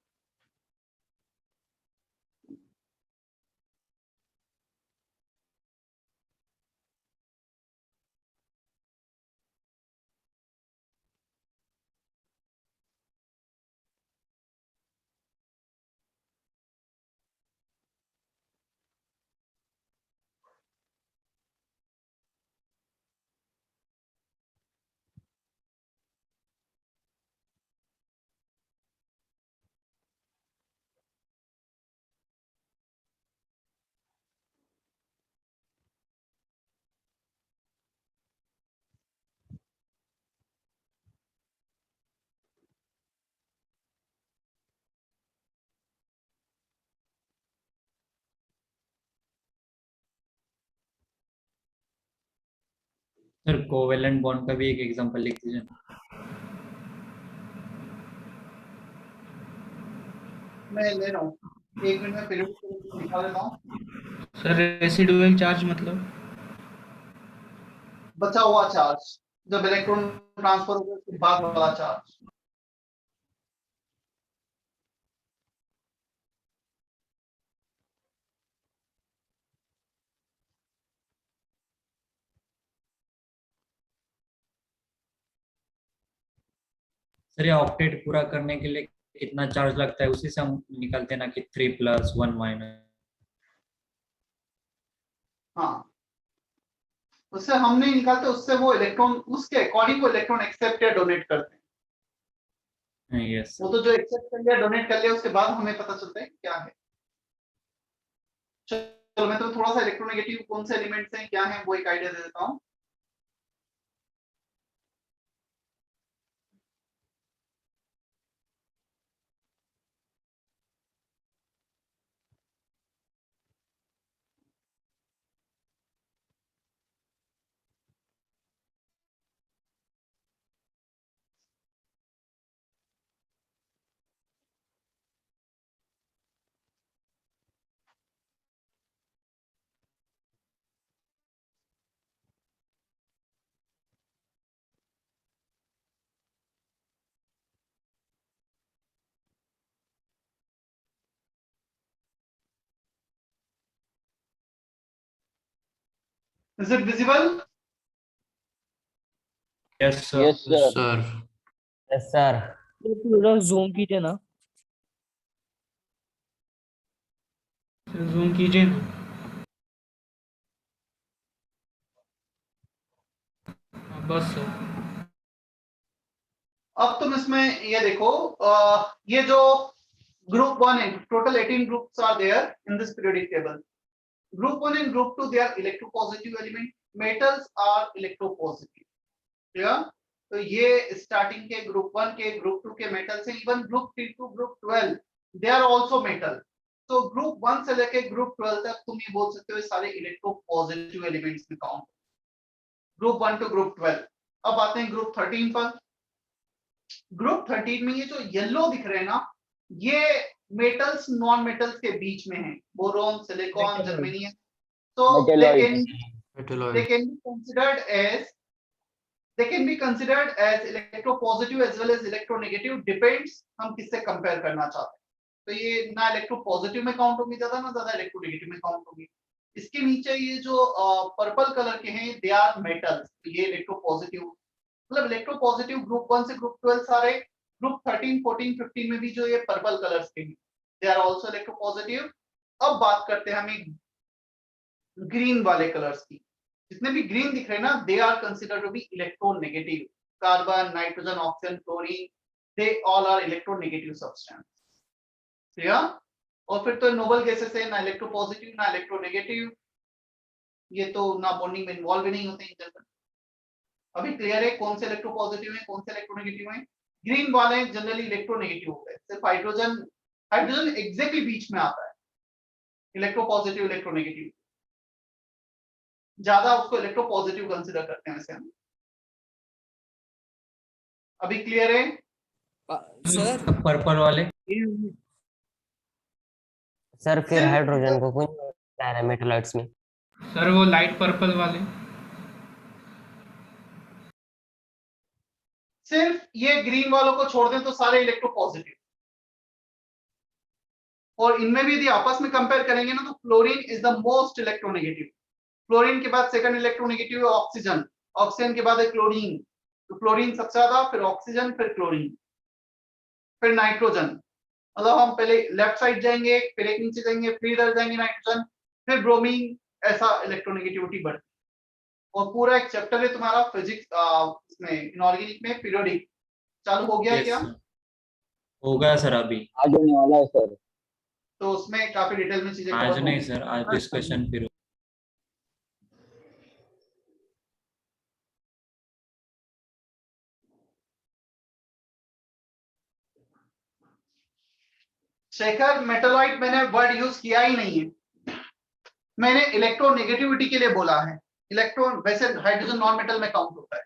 सर कोवेलेंट बॉन्ड का भी एक एग्जांपल लिख दीजिए। मैं ले रहा हूँ, 1 मिनट में पीरियडिक टेबल निकाल लेता हूँ। सर रेसिडुअल चार्ज मतलब? बचा हुआ चार्ज, जब इलेक्ट्रॉन ट्रांसफर हो गया उसके बाद वाला चार्ज। सर ये ऑक्टेट पूरा करने के लिए कितना चार्ज लगता है उसी से हम निकालते हैं ना कि 3+1-। हाँ, उससे हम नहीं निकालते, उससे वो इलेक्ट्रॉन उसके अकॉर्डिंग वो इलेक्ट्रॉन एक्सेप्ट या डोनेट करते हैं। यस वो तो जो एक्सेप्ट कर लिया डोनेट कर लिया उसके बाद हमें पता चलता है क्या है। चलो मैं तो थोड़ा सा इलेक्ट्रोनेगेटिव कौन से एलिमेंट्स हैं क्या है वो एक आइडिया दे देता हूँ। Is it visible? Yes sir. Yes sir. Sir yes sir. थोड़ा जूम कीजिए ना। जूम कीजिए ना। हाँ, बस सर। अब तुम इसमें ये देखो, ये जो group 1 and total 18 groups are there in this periodic table. Group 1 and group 2 they are electropositive element. Metals are electropositive. Clear? तो ये स्टार्टिंग के ग्रुप 1 के ग्रुप 2 के मेटल से even group 3 to group 12 they are also metal. तो group 1 से लेके group 12 तक तुम ये बोल सकते हो सारे इलेक्ट्रोपॉजिटिव एलिमेंट्स में काउंट, ग्रुप 1 टू ग्रुप 12। अब आते हैं ग्रुप 13 पर। ग्रुप 13 में ये जो येलो दिख रहे हैं ना, ये मेटल्स नॉन मेटल्स के बीच में है, बोरोन, सिलिकॉन, जर्मेनियम। तो they can be considered as electropositive as well as electronegative, depends हम किससे कंपेयर करना चाहते हैं। तो ये ना इलेक्ट्रोपॉजिटिव में काउंट होंगे ज्यादा, ना ज्यादा इलेक्ट्रोनेगेटिव में काउंट होंगे। इसके नीचे ये जो पर्पल कलर के हैं दे आर मेटल्स, ये इलेक्ट्रोपॉजिटिव, मतलब इलेक्ट्रोपॉजिटिव ग्रुप 1 से ग्रुप 12 सारे, ग्रुप 13, 14, 15 में भी जो ये पर्पल कलर्स के हैं दे आर आल्सो इलेक्ट्रोपॉजिटिव। अब बात करते हैं हमें ग्रीन वाले कलर्स की। जितने भी ग्रीन दिख रहे हैं ना they are considered to be electronegative. Carbon, nitrogen, oxygen, chlorine, they all are electronegative substance. Clear? और फिर तो नोबल गैसेस है, ना इलेक्ट्रोपॉजिटिव ना इलेक्ट्रोनेगेटिव, ये तो ना बॉन्डिंग में इन्वॉल्व ही नहीं होते हैं जनरल। अभी क्लियर है कौन से इलेक्ट्रोपॉजिटिव है कौन से इलेक्ट्रोनेगेटिव है? ग्रीन वाले जनरली इलेक्ट्रोनेगेटिव होते हैं, सिर्फ हाइड्रोजन, हाइड्रोजन एग्जैक्टली बीच में आता है। इलेक्ट्रोपॉजिटिव इलेक्ट्रोनेगेटिव, ज्यादा उसको इलेक्ट्रोपॉजिटिव कंसिडर करते हैं वैसे हम। अभी क्लियर है? सर पर्पल वाले सर फिर सिर्फ- हाइड्रोजन को क्यों नहीं ला रहा है मेटालॉइड्स में? सर वो लाइट पर्पल वाले। सिर्फ ये ग्रीन वालों को छोड़ दें तो सारे इलेक्ट्रोपॉजिटिव, और इनमें भी यदि आपस में कंपेयर करेंगे ना तो fluorine is the most electronegative. Fluorine के बाद सेकंड इलेक्ट्रोनेगेटिव है ऑक्सीजन, ऑक्सीजन के बाद है क्लोरीन, तो फ्लोरीन सबसे ज्यादा, फिर ऑक्सीजन, फिर क्लोरीन, फिर नाइट्रोजन। मतलब हम पहले लेफ्ट साइड जाएंगे, फिर एक नीचे जाएंगे, फिर इधर जाएंगे नाइट्रोजन, फिर ब्रोमीन, ऐसा इलेक्ट्रोनेगेटिविटी बढ़ती है। और पूरा एक चैप्टर है तुम्हारा फिजिक्स इसमें इनऑर्गेनिक में पीरियोडिक चालू हो गया है क्या? होगा सर अभी। आज होने वाला है सर। तो उसमें काफी डिटेल में चीजें आज cover नहीं होंगी। सर, आज डिस्कशन फिर शेखर, मेटालॉइड मैंने वर्ड यूज किया ही नहीं है, मैंने इलेक्ट्रोनेगेटिविटी के लिए बोला है। इलेक्ट्रॉन वैसे हाइड्रोजन नॉन मेटल में काउंट होता है,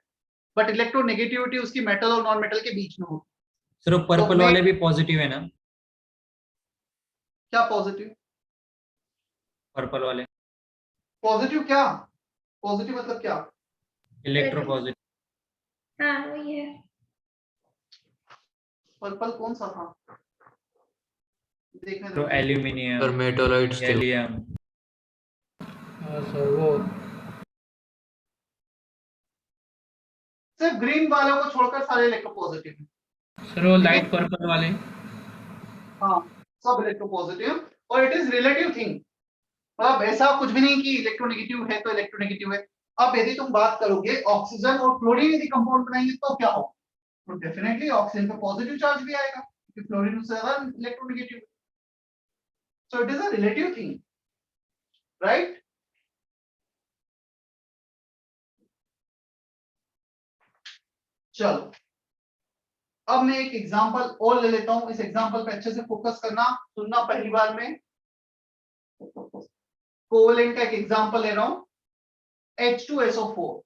बट इलेक्ट्रोनेगेटिविटी उसकी मेटल और नॉन मेटल के बीच में होती है। सर पर्पल मैं- वाले भी पॉजिटिव है ना? क्या पॉजिटिव? पर्पल वाले पॉजिटिव क्या? पॉजिटिव मतलब क्या? Electro positive. हाँ वही है। पर्पल कौन सा था? देखने तो दो। Aluminium, metalloids gallium. हाँ सर वो सिर्फ ग्रीन वालों को छोड़कर सारे इलेक्ट्रोपॉजिटिव हैं। सर वो लाइट पर्पल वाले। हाँ, सब इलेक्ट्रोपॉजिटिव, और इट इज रिलेटिव थिंग। मतलब ऐसा कुछ भी नहीं कि इलेक्ट्रोनेगेटिव है तो इलेक्ट्रोनेगेटिव है। अब यदि तुम बात करोगे ऑक्सीजन और क्लोरीन यदि कंपाउंड बनाएंगे तो क्या होगा? तो डेफिनेटली ऑक्सीजन पे पॉजिटिव चार्ज भी आएगा क्योंकि फ्लोरीन उससे ज्यादा इलेक्ट्रोनेगेटिव है। So it is a relative thing, right? चलो अब मैं एक एग्जांपल और ले लेता हूं, इस एग्जांपल पे अच्छे से फोकस करना, सुनना पहली बार में। कोवेलेंट का एक एग्जांपल ले रहा हूं, H2SO4।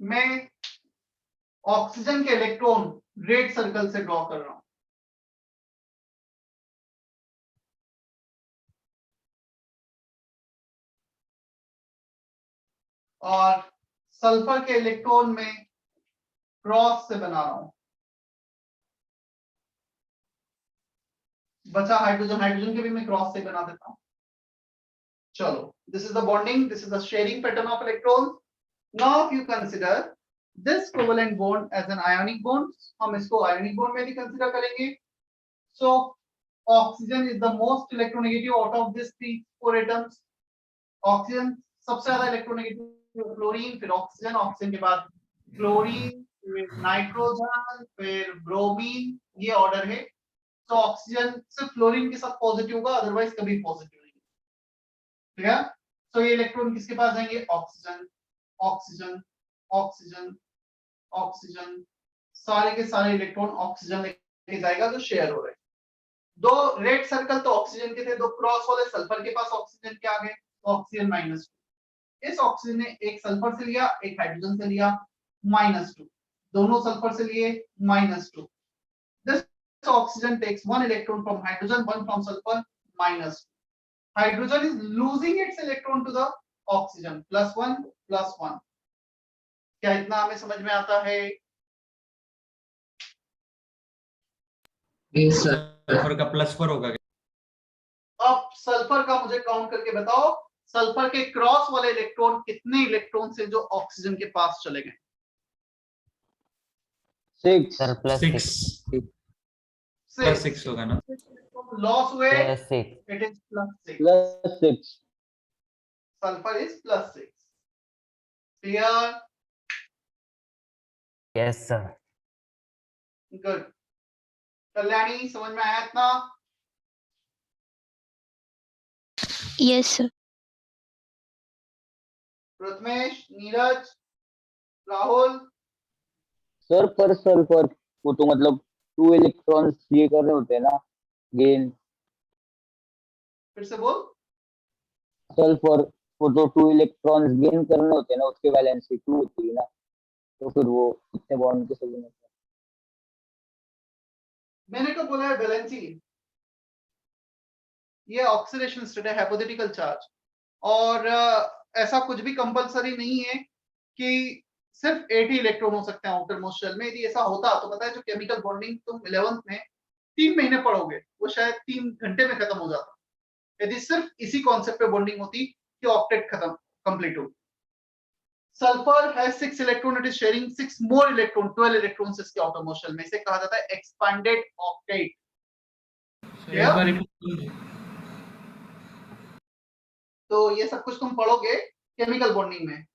मैं ऑक्सीजन के इलेक्ट्रॉन रेड सर्कल से ड्रॉ कर रहा हूं। और सल्फर के इलेक्ट्रॉन में क्रॉस से बना रहा हूं। बचा हाइड्रोजन, हाइड्रोजन के भी मैं क्रॉस से बना देता हूं। चलो, this is the bonding, this is the sharing pattern of electron. Now you consider this covalent bond as an ionic bond. हम इसको आयोनिक बॉन्ड में भी कंसीडर करेंगे। So oxygen is the most electronegative out of this three four atoms. Oxygen सबसे ज्यादा electronegative, fluorine, फिर oxygen, oxygen के बाद क्लोरीन, फिर नाइट्रोजन, फिर ब्रोमीन, ये ऑर्डर है। तो ऑक्सीजन सिर्फ फ्लोरीन के साथ पॉजिटिव होगा, अदरवाइज कभी पॉजिटिव नहीं। ठीक है? तो ये इलेक्ट्रॉन किसके पास जाएंगे? ऑक्सीजन, ऑक्सीजन, ऑक्सीजन, ऑक्सीजन, सारे के सारे इलेक्ट्रॉन ऑक्सीजन लेके जाएगा जो शेयर हो रहे हैं। दो रेड सर्कल तो ऑक्सीजन के थे, दो क्रॉस वाले सल्फर के पास ऑक्सीजन के आ गए, ऑक्सीजन -2। इस ऑक्सीजन ने एक सल्फर से लिया, एक हाइड्रोजन से लिया, -2। दोनों सल्फर से लिए, -2। This oxygen takes one electron from hydrogen, one from sulfur, -2. Hydrogen is losing its electron to the oxygen, +1, +1. क्या इतना हमें समझ में आता है? Yes sir. सल्फर का +4 होगा क्या? अब सल्फर का मुझे काउंट करके बताओ, सल्फर के क्रॉस वाले इलेक्ट्रॉन कितने इलेक्ट्रॉन से जो ऑक्सीजन के पास चले गए? 6 सर +6 +6 होगा ना? लॉस हुए, +6 it is +6। +6 sulphur is +6। Clear? Yes sir. Good. Kalyani समझ में आया इतना? Yes, sir. Prathamesh, Neeraj, Rahul? Sir पर सल्फर वो तो मतलब 2 इलेक्ट्रॉन्स ये कर रहे होते हैं ना गेन। फिर से बोल। सल्फर वो तो 2 इलेक्ट्रॉन्स गेन करने होते हैं ना, उसके वैलेंसी 2 होती है ना, तो फिर वो कितने बॉन्ड के सभी में। मैंने कब बोला है वैलेंसी? ये ऑक्सीडेशन स्टेट है, हाइपोथेटिकल चार्ज। और ऐसा कुछ भी कंपलसरी नहीं है कि सिर्फ 8 ही इलेक्ट्रॉन हो सकते हैं आउटर मोस्ट शेल में। यदि ऐसा होता तो पता है जो केमिकल बॉन्डिंग तुम 11th में 3 महीने पढ़ोगे वो शायद 3 घंटे में खत्म हो जाता, यदि सिर्फ इसी कॉन्सेप्ट पे बॉन्डिंग होती कि ऑक्टेट खत्म कंप्लीट हो। Sulphur has 6 electron, it is sharing 6 more electron, 12 electrons इसके आउटर मोस्ट शेल में। इसे कहा जाता है एक्सपांडेड ऑक्टेट। सर एक बार रिपीट कीजिए। तो ये सब कुछ तुम पढ़ोगे केमिकल बॉन्डिंग में।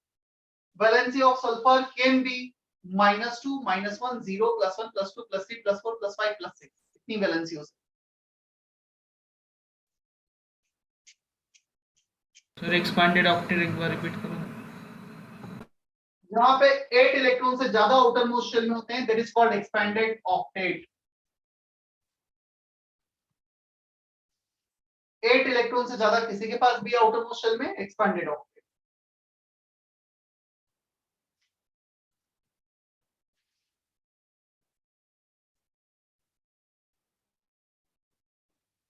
Valency of sulphur can be -2, -1, 0, +1, +2, +3, +4, +5, +6। इतनी वैलेंसी हो सकती है। सर एक्सपांडेड ऑक्टेट एक बार रिपीट करो। जहां पे 8 इलेक्ट्रॉन से ज्यादा आउटर मोस्ट शेल में होते हैं, that is called expanded octet. 8 electron से ज्यादा किसी के पास भी आउटर मोस्ट शेल में, एक्सपैंडेड ऑक्टेट।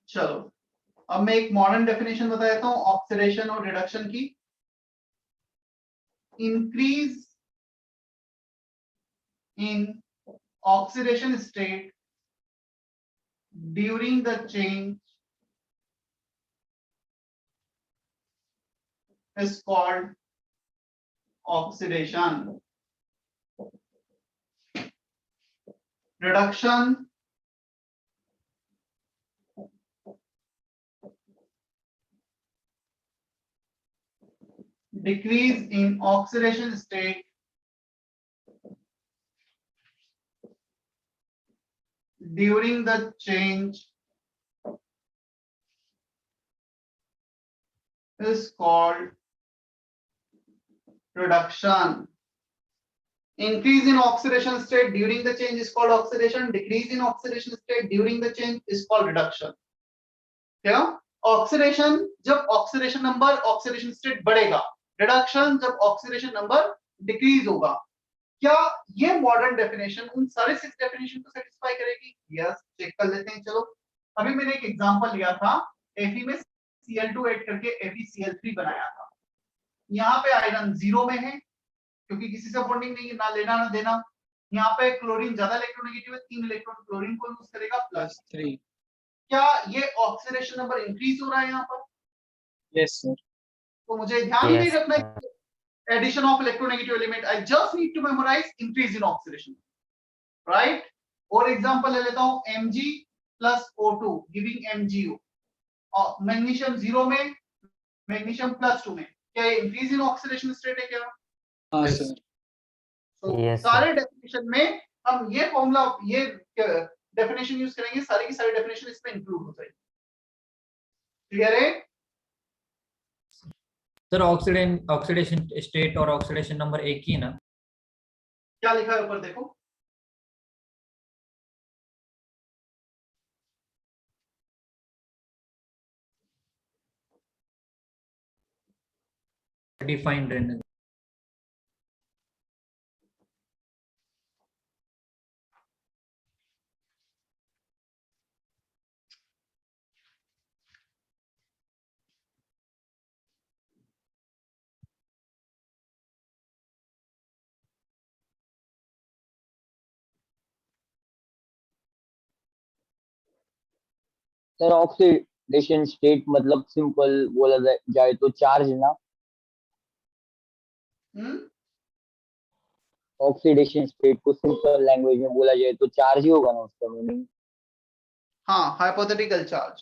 चलो अब मैं एक मॉडर्न डेफिनेशन बता देता हूं ऑक्सीडेशन और रिडक्शन की। Increase in oxidation state during the change is called oxidation. Reduction decrease in oxidation state during the change is called reduction. Increase in oxidation state during the change is called oxidation. Decrease in oxidation state during the change is called reduction. क्या? Oxidation जब oxidation number, oxidation state बढ़ेगा, reduction जब oxidation number decrease होगा। क्या ये modern definition उन सारे 6 definition को सेटिस्फाई करेगी? यस, चेक कर लेते हैं। चलो अभी मैंने एक एग्जांपल लिया था, Fe में Cl2 ऐड करके FeCl3 बनाया था। यहाँ पे आयरन 0 में है क्योंकि किसी से बॉन्डिंग नहीं है, ना लेना ना देना। यहाँ पे क्लोरीन ज्यादा इलेक्ट्रोनेगेटिव है, 3 इलेक्ट्रॉन क्लोरीन को यूज करेगा +3। क्या ये ऑक्सीडेशन नंबर इंक्रीज हो रहा है यहाँ पर? Yes sir. तो मुझे ध्यान ही नहीं Yes, रखना sir. Addition of electronegative element, I just need to memorise increase in oxidation, right? और एग्जांपल ले लेता हूं Mg + O2 गिविंग MgO, और मैग्नीशियम 0 में, मैग्नीशियम +2 में, क्या ये इंक्रीज इन ऑक्सीडेशन स्टेट है क्या? हाँ सर। तो Yes, सारे डेफिनेशन में हम ये फॉर्मूला, ये डेफिनेशन यूज करेंगे, सारी की सारी डेफिनेशन इसमें इंक्लूड हो जाएगी। क्लियर है? सर ऑक्सीडेशन स्टेट और ऑक्सीडेशन नंबर एक ही ना? क्या लिखा है ऊपर देखो। डिफाइंड रहने दो। सर ऑक्सीडेशन स्टेट मतलब सिंपल बोला जाए तो चार्ज ना। ऑक्सीडेशन स्टेट को सिंपल लैंग्वेज में बोला जाए तो चार्ज ही होगा ना उसका मीनिंग। हाँ, हाइपोथेटिकल चार्ज।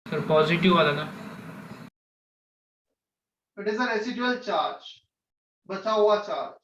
सर पॉजिटिव वाला ना? It is a residual charge बचा हुआ चार्ज।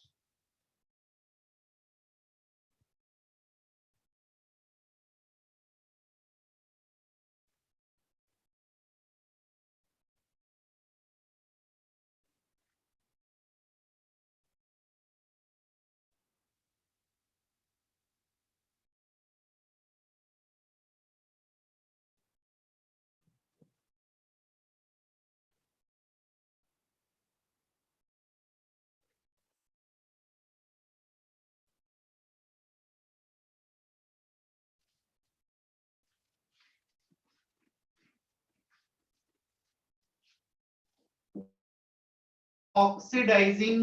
ऑक्सीडाइजिंग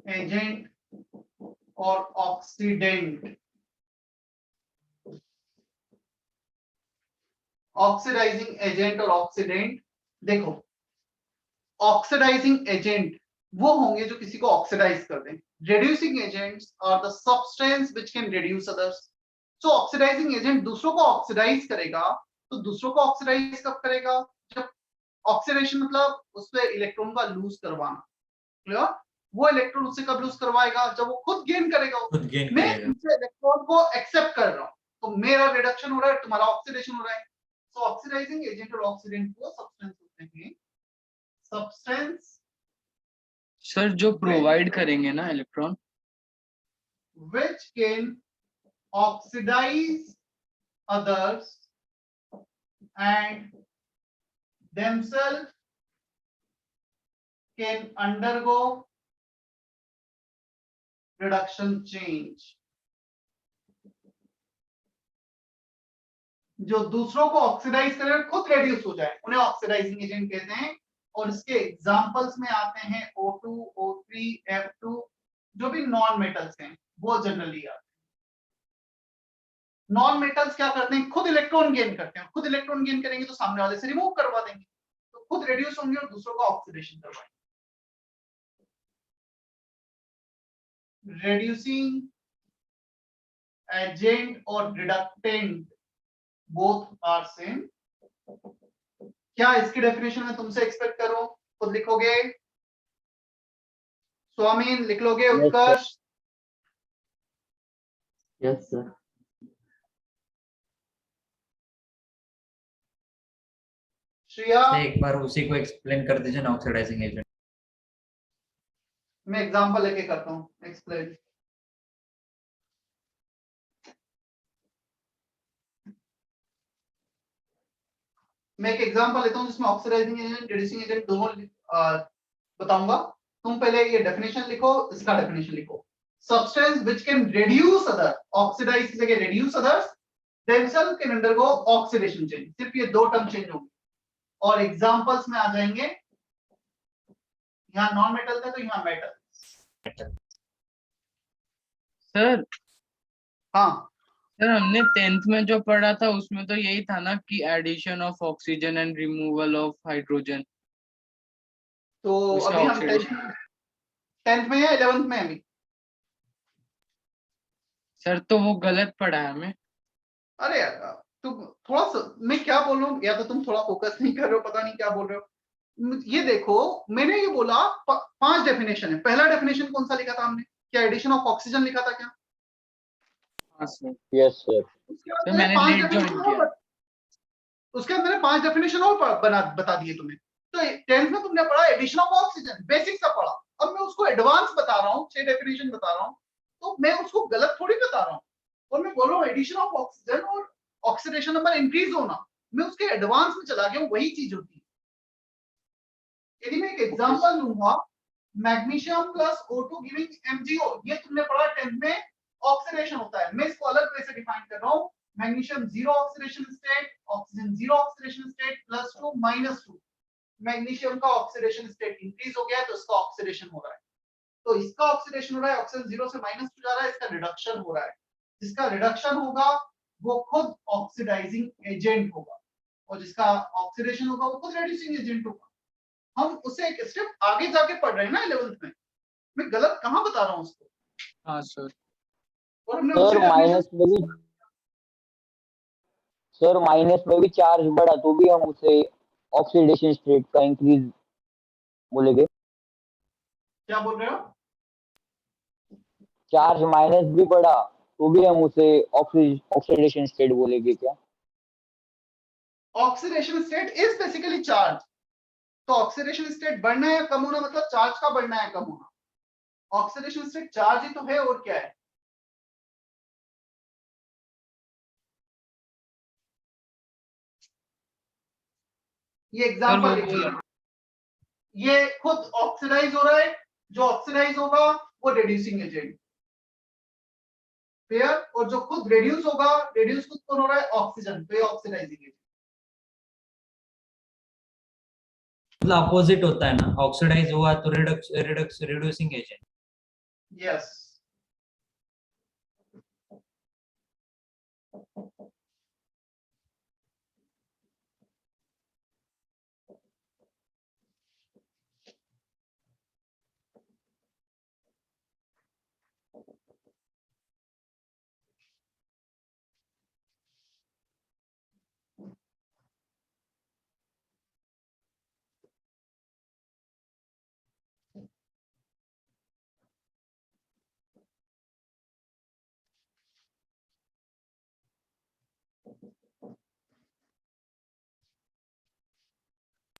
एजेंट और ऑक्सीडेंट। ऑक्सीडाइजिंग एजेंट और ऑक्सीडेंट, देखो ऑक्सीडाइजिंग एजेंट वो होंगे जो किसी को ऑक्सीडाइज कर दें। Reducing agents are the substance which can reduce others. So oxidising agent दूसरों को ऑक्सीडाइज करेगा, तो दूसरों को ऑक्सीडाइज कब करेगा? जब ऑक्सीडेशन मतलब उसपे इलेक्ट्रॉन का लूज करवाना, क्लियर? वो इलेक्ट्रॉन उससे कब लूज करवाएगा? जब वो खुद गेन करेगा। खुद गेन मैं करेगा। इसे इलेक्ट्रॉन को एक्सेप्ट कर रहा हूं, तो मेरा रिडक्शन हो रहा है, तुम्हारा ऑक्सीडेशन हो रहा है। सो ऑक्सीडाइजिंग एजेंट और ऑक्सीडेंट वो सब्सटेंस होते हैं, सब्सटेंस सर जो प्रोवाइड करेंगे ना electron, which can oxidize others and themselves can undergo reduction change। जो दूसरों को ऑक्सीडाइज करे खुद रेड्यूस हो जाए, उन्हें ऑक्सीडाइजिंग एजेंट कहते हैं। और इसके एग्जांपल्स में आते हैं O2, O3, F2, जो भी नॉन मेटल्स हैं वो जनरली आते हैं। नॉन मेटल्स क्या करते हैं? खुद इलेक्ट्रॉन गेन करते हैं। खुद इलेक्ट्रॉन गेन करेंगे तो सामने वाले से रिमूव करवा देंगे, तो खुद रिड्यूस होंगे और दूसरों का ऑक्सीडेशन करवाएंगे। रेड्यूसिंग एजेंट और रिडक्टेंट बोथ आर सेम। क्या इसकी डेफिनेशन में तुमसे एक्सपेक्ट करो? खुद लिखोगे? स्वामीन लिख लोगे? उत्कर्ष? Yes sir. श्रेया? एक बार उसी को एक्सप्लेन कर दीजिए ना, ऑक्सीडाइजिंग एजेंट। मैं एग्जांपल लेके करता हूँ एक्सप्लेन। मैं एक एग्जांपल लेता हूँ जिसमें ऑक्सीडाइजिंग एजेंट, रिड्यूसिंग एजेंट दोनों बताऊंगा। तुम पहले ये डेफिनेशन लिखो, इसका डेफिनेशन लिखो। Substance which can reduce other, oxidise की जगह reduce others, themselves can undergo oxidation change। सिर्फ ये दो टर्म चेंज होंगे और एग्जांपल्स में आ जाएंगे। यहाँ नॉन मेटल था तो यहाँ मेटल। सर हाँ सर हमने 10th में जो पढ़ा था उसमें तो यही था ना कि addition of oxygen and removal of hydrogen. तो उसका अभी हम oxidation। 10th में या 11th में? अभी सर तो वो गलत पढ़ा है हमें। अरे यार तुम थोड़ा सा, मैं क्या बोल रहा हूँ, या तो तुम थोड़ा फोकस नहीं कर रहे हो, पता नहीं क्या बोल रहे हो। ये देखो मैंने ये बोला 5 डेफिनेशन है। पहला डेफिनेशन कौन सा लिखा था हमने? क्या एडिशन ऑफ ऑक्सीजन लिखा था क्या? हाँ सर। Yes sir. उसके बाद तो मैंने लेट ज्वाइन किया। उसके बाद मैंने 5 डेफिनेशन और बता दिए तुम्हें। तो 10th में तुमने पढ़ा एडिशन ऑफ ऑक्सीजन, बेसिक सा पढ़ा। अब मैं उसको एडवांस बता रहा हूँ, 6 डेफिनेशन बता रहा हूँ, तो मैं उसको गलत थोड़ी बता रहा हूँ। और मैं बोल रहा हूँ एडिशन ऑफ ऑक्सीजन और ऑक्सीडेशन नंबर इंक्रीज होना, मैं उसके एडवांस में चला गया हूँ, वही चीज होती है। यदि मैं एक एग्जांपल लूंगा, magnesium plus O2 giving MgO, ये तुमने पढ़ा 10th में, ऑक्सीडेशन होता है। मैं इसको अलग वे से डिफाइन कर रहा हूँ। Magnesium 0 oxidation state, oxygen 0 oxidation state, +2 -2। Magnesium का ऑक्सीडेशन स्टेट इंक्रीज हो गया है तो इसका ऑक्सीडेशन हो रहा है। तो इसका ऑक्सीडेशन हो रहा है, ऑक्सीजन 0 से -2 जा रहा है, इसका रिडक्शन हो रहा है। जिसका रिडक्शन होगा वो खुद ऑक्सीडाइजिंग एजेंट होगा, और जिसका ऑक्सीडेशन होगा वो खुद रिड्यूसिंग एजेंट होगा। हम उसे एक स्टेप आगे जाके पढ़ रहे हैं ना 11th में। मैं गलत कहाँ बता रहा हूँ उसको? हाँ सर। और हमने सर उसी माइनस में भी चार्ज बढ़ा तो भी हम उसे ऑक्सीडेशन स्टेट का इंक्रीज बोलेंगे। क्या बोल रहे हो? चार्ज माइनस भी पड़ा तो भी हम उसे ऑक्सीडेशन स्टेट बोलेंगे क्या? Oxidation state is basically charge. तो ऑक्सीडेशन स्टेट बढ़ना या कम होना मतलब चार्ज का बढ़ना या कम होना। ऑक्सीडेशन स्टेट चार्ज ही तो है, और क्या है? ये सर एग्जांपल वो लिखिए। बोल ये खुद ऑक्सीडाइज हो रहा है, जो ऑक्सीडाइज होगा वो रिड्यूसिंग एजेंट फेयर, और जो खुद रिड्यूस होगा, रिड्यूस खुद कौन हो रहा है? ऑक्सीजन, तो ये ऑक्सीडाइजिंग एजेंट। मतलब अपोजिट होता है ना, ऑक्सीडाइज हुआ तो reducing agent. Yes.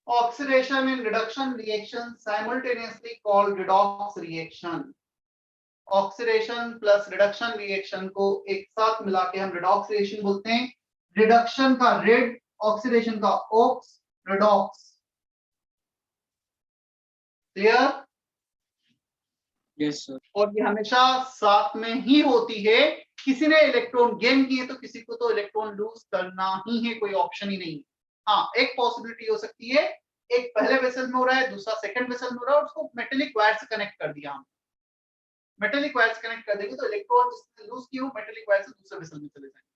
Oxidation and reduction reaction simultaneously called redox reaction. Oxidation plus reduction reaction को एक साथ मिला के हम रिडॉक्स रिएक्शन बोलते हैं। रिडक्शन का रेड, ऑक्सीडेशन का ox, redox. Clear? Yes sir. और ये हमेशा साथ में ही होती है। किसी ने इलेक्ट्रॉन गेन किए तो किसी को तो इलेक्ट्रॉन लूज करना ही है, कोई ऑप्शन ही नहीं। हाँ, एक पॉसिबिलिटी हो सकती है, एक पहले वेसल में हो रहा है, दूसरा सेकंड वेसल में हो रहा है, उसको मेटेलिक वायर से कनेक्ट कर दिया हम। मेटेलिक वायर से कनेक्ट कर देंगे तो इलेक्ट्रॉन जिसने लूज किए वो मेटेलिक वायर से दूसरे वेसल में चले जाएंगे,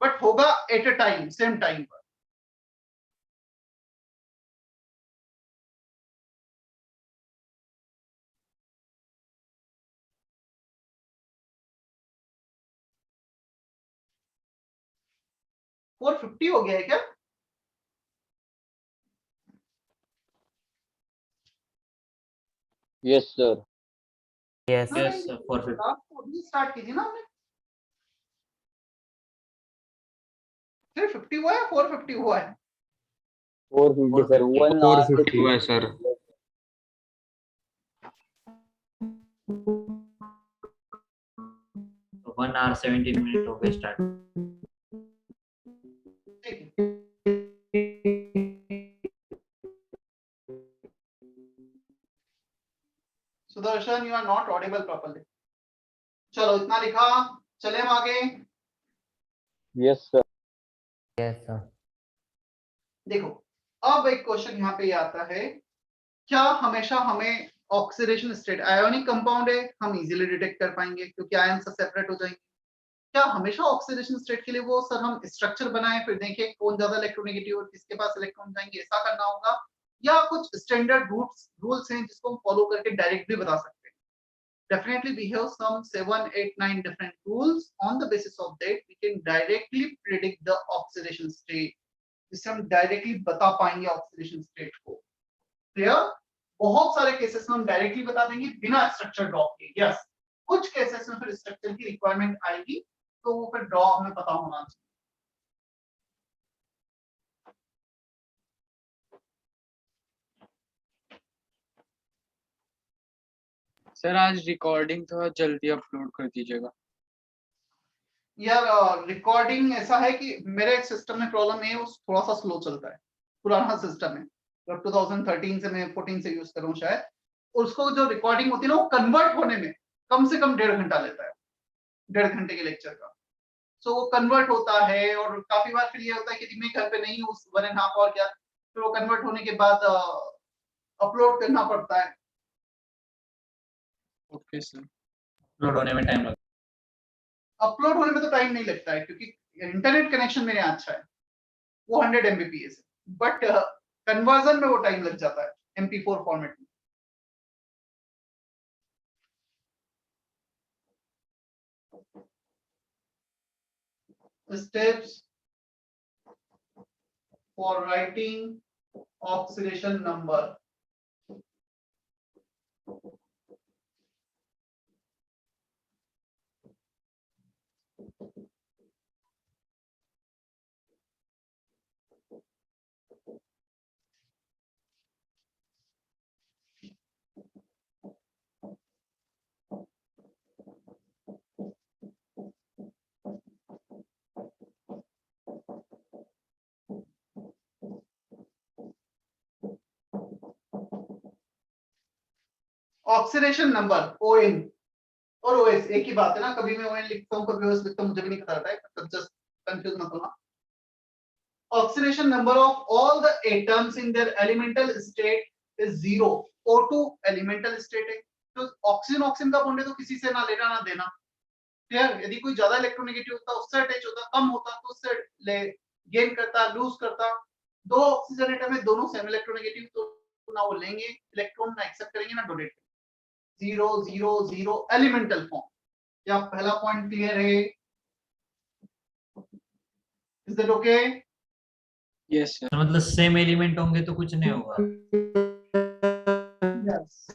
बट होगा at a time, same time पर। फोर 50 हो गया है क्या? Yes sir. Yes yes sir, 450 start कीजिए ना हमने। 350 हुआ है, 450 हुआ है? 450 सर, 1 450 हुआ है सर। तो 1 आवर 17 मिनट हो गए स्टार्ट। ठीक है। Sudarshan, you are not audible properly. चलो इतना लिखा, चले हम आगे। Yes sir. Yes sir. देखो, अब एक क्वेश्चन यहाँ पे आता है, क्या हमेशा हमें ऑक्सीडेशन स्टेट, आयोनिक कंपाउंड है, हम इजीली डिटेक्ट कर पाएंगे क्योंकि आयन से सेपरेट हो जाएंगे। क्या हमेशा ऑक्सीडेशन स्टेट के लिए वो सर हम स्ट्रक्चर बनाएं फिर देखें कौन ज्यादा इलेक्ट्रोनेगेटिव और किसके पास इलेक्ट्रॉन जाएंगे, ऐसा करना होगा? या कुछ स्टैंडर्ड रूल्स हैं जिसको हम फॉलो करके डायरेक्ट भी बता सकते हैं? Definitely we have some 7, 8, 9 different rules. On the basis of that we can directly predict the oxidation state, जिससे हम डायरेक्टली बता पाएंगे ऑक्सीडेशन स्टेट को। क्लियर? बहुत सारे केसेस में हम डायरेक्टली बता देंगे बिना स्ट्रक्चर ड्रॉ किए। यस, कुछ केसेस में फिर स्ट्रक्चर की रिक्वायरमेंट आएगी तो वो फिर ड्रॉ हमें पता होना चाहिए। सर आज रिकॉर्डिंग थोड़ा जल्दी अपलोड कर दीजिएगा। यार रिकॉर्डिंग ऐसा है कि मेरे सिस्टम में प्रॉब्लम है, वो थोड़ा सा स्लो चलता है, पुराना सिस्टम है, 2013 से मैं 14 से यूज कर रहा हूँ शायद। उसको जो रिकॉर्डिंग होती है ना, वो कन्वर्ट होने में कम से कम 1.5 घंटा लेता है, 1.5 घंटे के लेक्चर का। सो वो कन्वर्ट होता है और काफी बार फिर ये होता है कि मैं घर पे नहीं हूँ उस 1.5 आवर क्या, फिर वो कन्वर्ट होने के बाद अपलोड करना पड़ता है। Okay sir. अपलोड होने में टाइम लगता अपलोड होने में तो टाइम नहीं लगता है क्योंकि इंटरनेट कनेक्शन मेरे यहाँ अच्छा है, वो 100 Mbps है, बट कन्वर्जन में वो टाइम लग जाता है MP4 फॉर्मेट में। Steps for writing oxidation number. Oxidation number ON और OS एक ही बात है ना, कभी मैं ON लिखता हूँ कभी OS लिखता हूँ, मुझे भी नहीं पता रहता है, तो जस्ट कंफ्यूज मत होना। Oxidation number of all the atoms in their elemental state is 0। O2 elemental state है, तो ऑक्सीजन ऑक्सीजन का बॉन्ड है तो किसी से ना लेना ना देना। क्लियर? यदि कोई ज्यादा इलेक्ट्रोनेगेटिव होता उससे अटैच होता, कम होता तो उससे ले गेन करता लूज करता। दो ऑक्सीजन एटम है, दोनों सेम इलेक्ट्रोनेगेटिव, तो ना वो लेंगे इलेक्ट्रॉन ना एक्सेप्ट करेंगे ना डोनेट करेंगे। 0 0 0 एलिमेंटल फॉर्म। क्या पहला पॉइंट क्लियर है? Is that okay? Yes, sir. मतलब सेम एलिमेंट होंगे तो कुछ नहीं होगा। यस,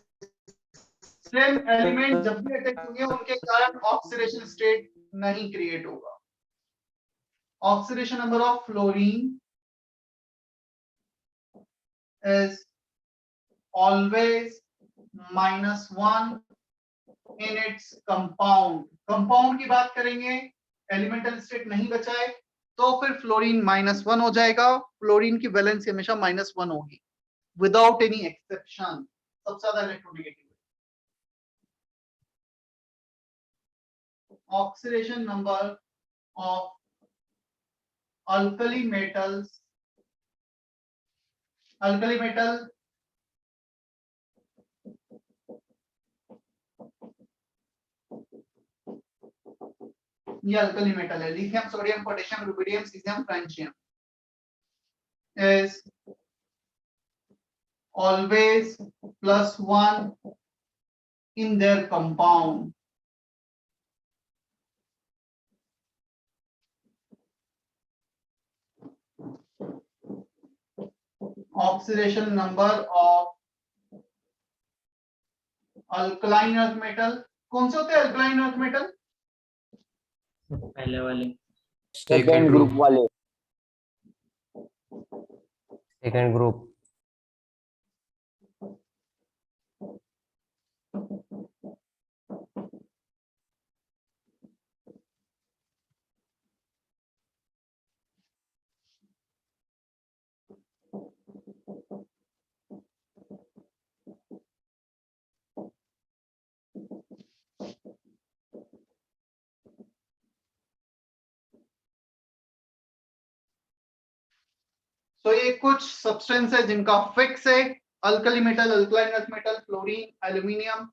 सेम एलिमेंट जब भी अटैच होंगे उनके कारण ऑक्सीडेशन स्टेट नहीं क्रिएट होगा। Oxidation number of fluorine is always -1 in its compound। Compound की बात करेंगे, एलिमेंटल स्टेट नहीं बचा है तो फिर फ्लोरीन -1 हो जाएगा। फ्लोरीन की वैलेंसी हमेशा -1 होगी विदाउट एनी एक्सेप्शन, सबसे ज्यादा electronegative. Oxidation number of alkali metals, alkali metal ये अल्कली मेटल है, lithium sodium potassium rubidium caesium francium is always +1 in their compound। Oxidation number of alkaline earth metal, कौन से होते हैं अल्कलाइन अर्थ मेटल? पहले वाले सेकेंड ग्रुप वाले। Second group. तो ये कुछ सब्सटेंस है जिनका फिक्स है, alkali metal, alkaline earth metal, fluorine, aluminium.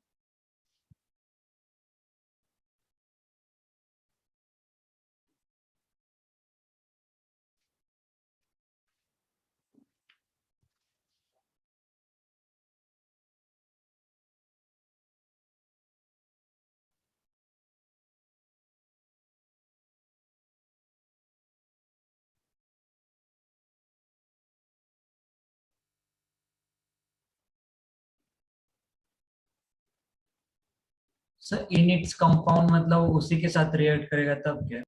Sir in its compound मतलब उसी के साथ रिएक्ट करेगा तब क्या?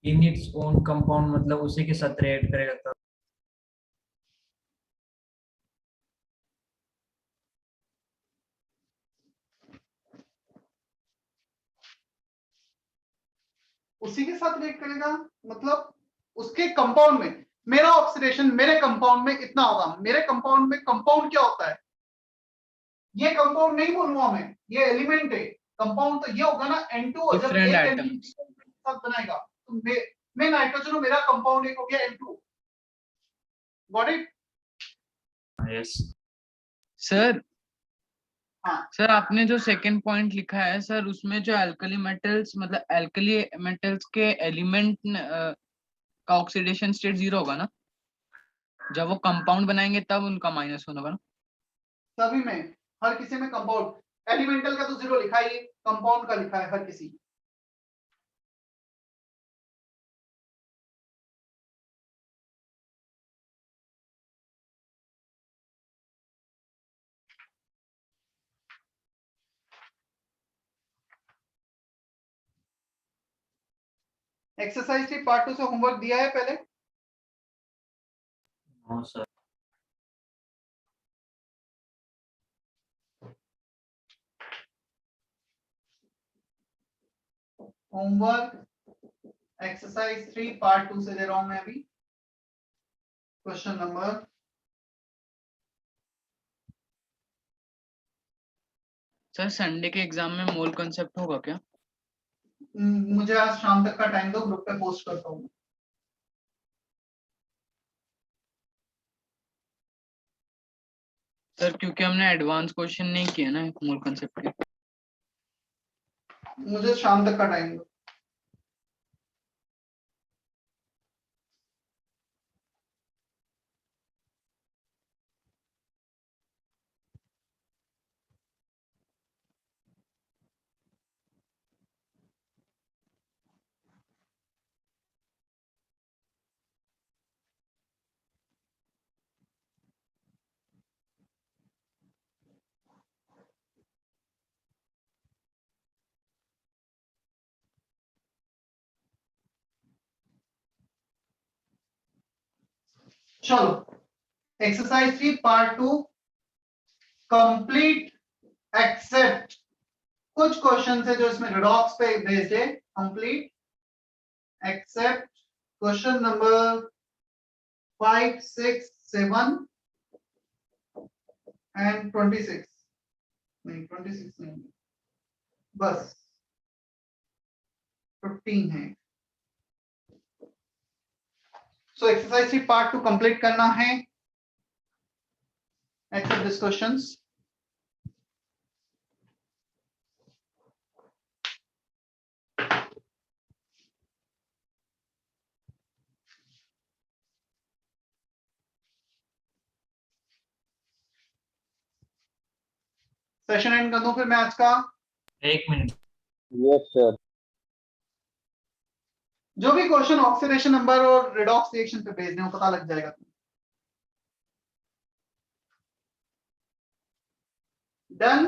इन इट्स ओन कंपाउंड मतलब उसी के साथ रिएक्ट करेगा तब। उसी के साथ रिएक्ट करेगा मतलब उसके कंपाउंड में। मेरा ऑक्सीडेशन मेरे कंपाउंड में इतना होगा, मेरे कंपाउंड में कंपाउंड क्या होता है? ये कंपाउंड नहीं बोलूंगा मैं, ये एलिमेंट है। कंपाउंड तो ये होगा ना N2, जब Different एक atoms। एलिमेंट साथ बनाएगा तो मैं नाइट्रोजन हूं, मेरा कंपाउंड एक हो गया N2। Got it? Yes sir हाँ। सर आपने जो सेकंड पॉइंट लिखा है सर, उसमें जो अल्कली मेटल्स मतलब अल्कली मेटल्स के एलिमेंट का ऑक्सीडेशन स्टेट 0 होगा ना, जब वो कंपाउंड बनाएंगे तब उनका -1 होगा ना? सभी में, हर किसी में कंपाउंड, एलिमेंटल का तो 0 लिखा ही है, कंपाउंड का लिखा है हर किसी। एक्सरसाइज की पार्ट 2 से होमवर्क दिया है पहले? हाँ सर। होमवर्क एक्सरसाइज 3 पार्ट 2 से दे रहा हूं मैं अभी। क्वेश्चन नंबर सर संडे के एग्जाम में मोल कंसेप्ट होगा क्या? मुझे आज शाम तक का टाइम दो, ग्रुप पे पोस्ट करता हूँ। सर क्योंकि हमने एडवांस क्वेश्चन नहीं किया ना मोल कंसेप्ट के। मुझे शाम तक का टाइम दो। चलो एक्सरसाइज 3 पार्ट 2 कंप्लीट एक्सेप्ट कुछ क्वेश्चन है जो इसमें रिडॉक्स पे बेस्ड है। Complete except question number 5, 6, 7 and 26 नहीं 26 नहीं बस 15 है। सो एक्सरसाइज 3 पार्ट 2 कंप्लीट करना है। Except this questions. Session end कर दूं फिर मैं आज का। 1 मिनट। Yes sir. जो भी क्वेश्चन ऑक्सीडेशन नंबर और रिडॉक्स रिएक्शन पे बेस्ड है वो पता लग जाएगा। डन।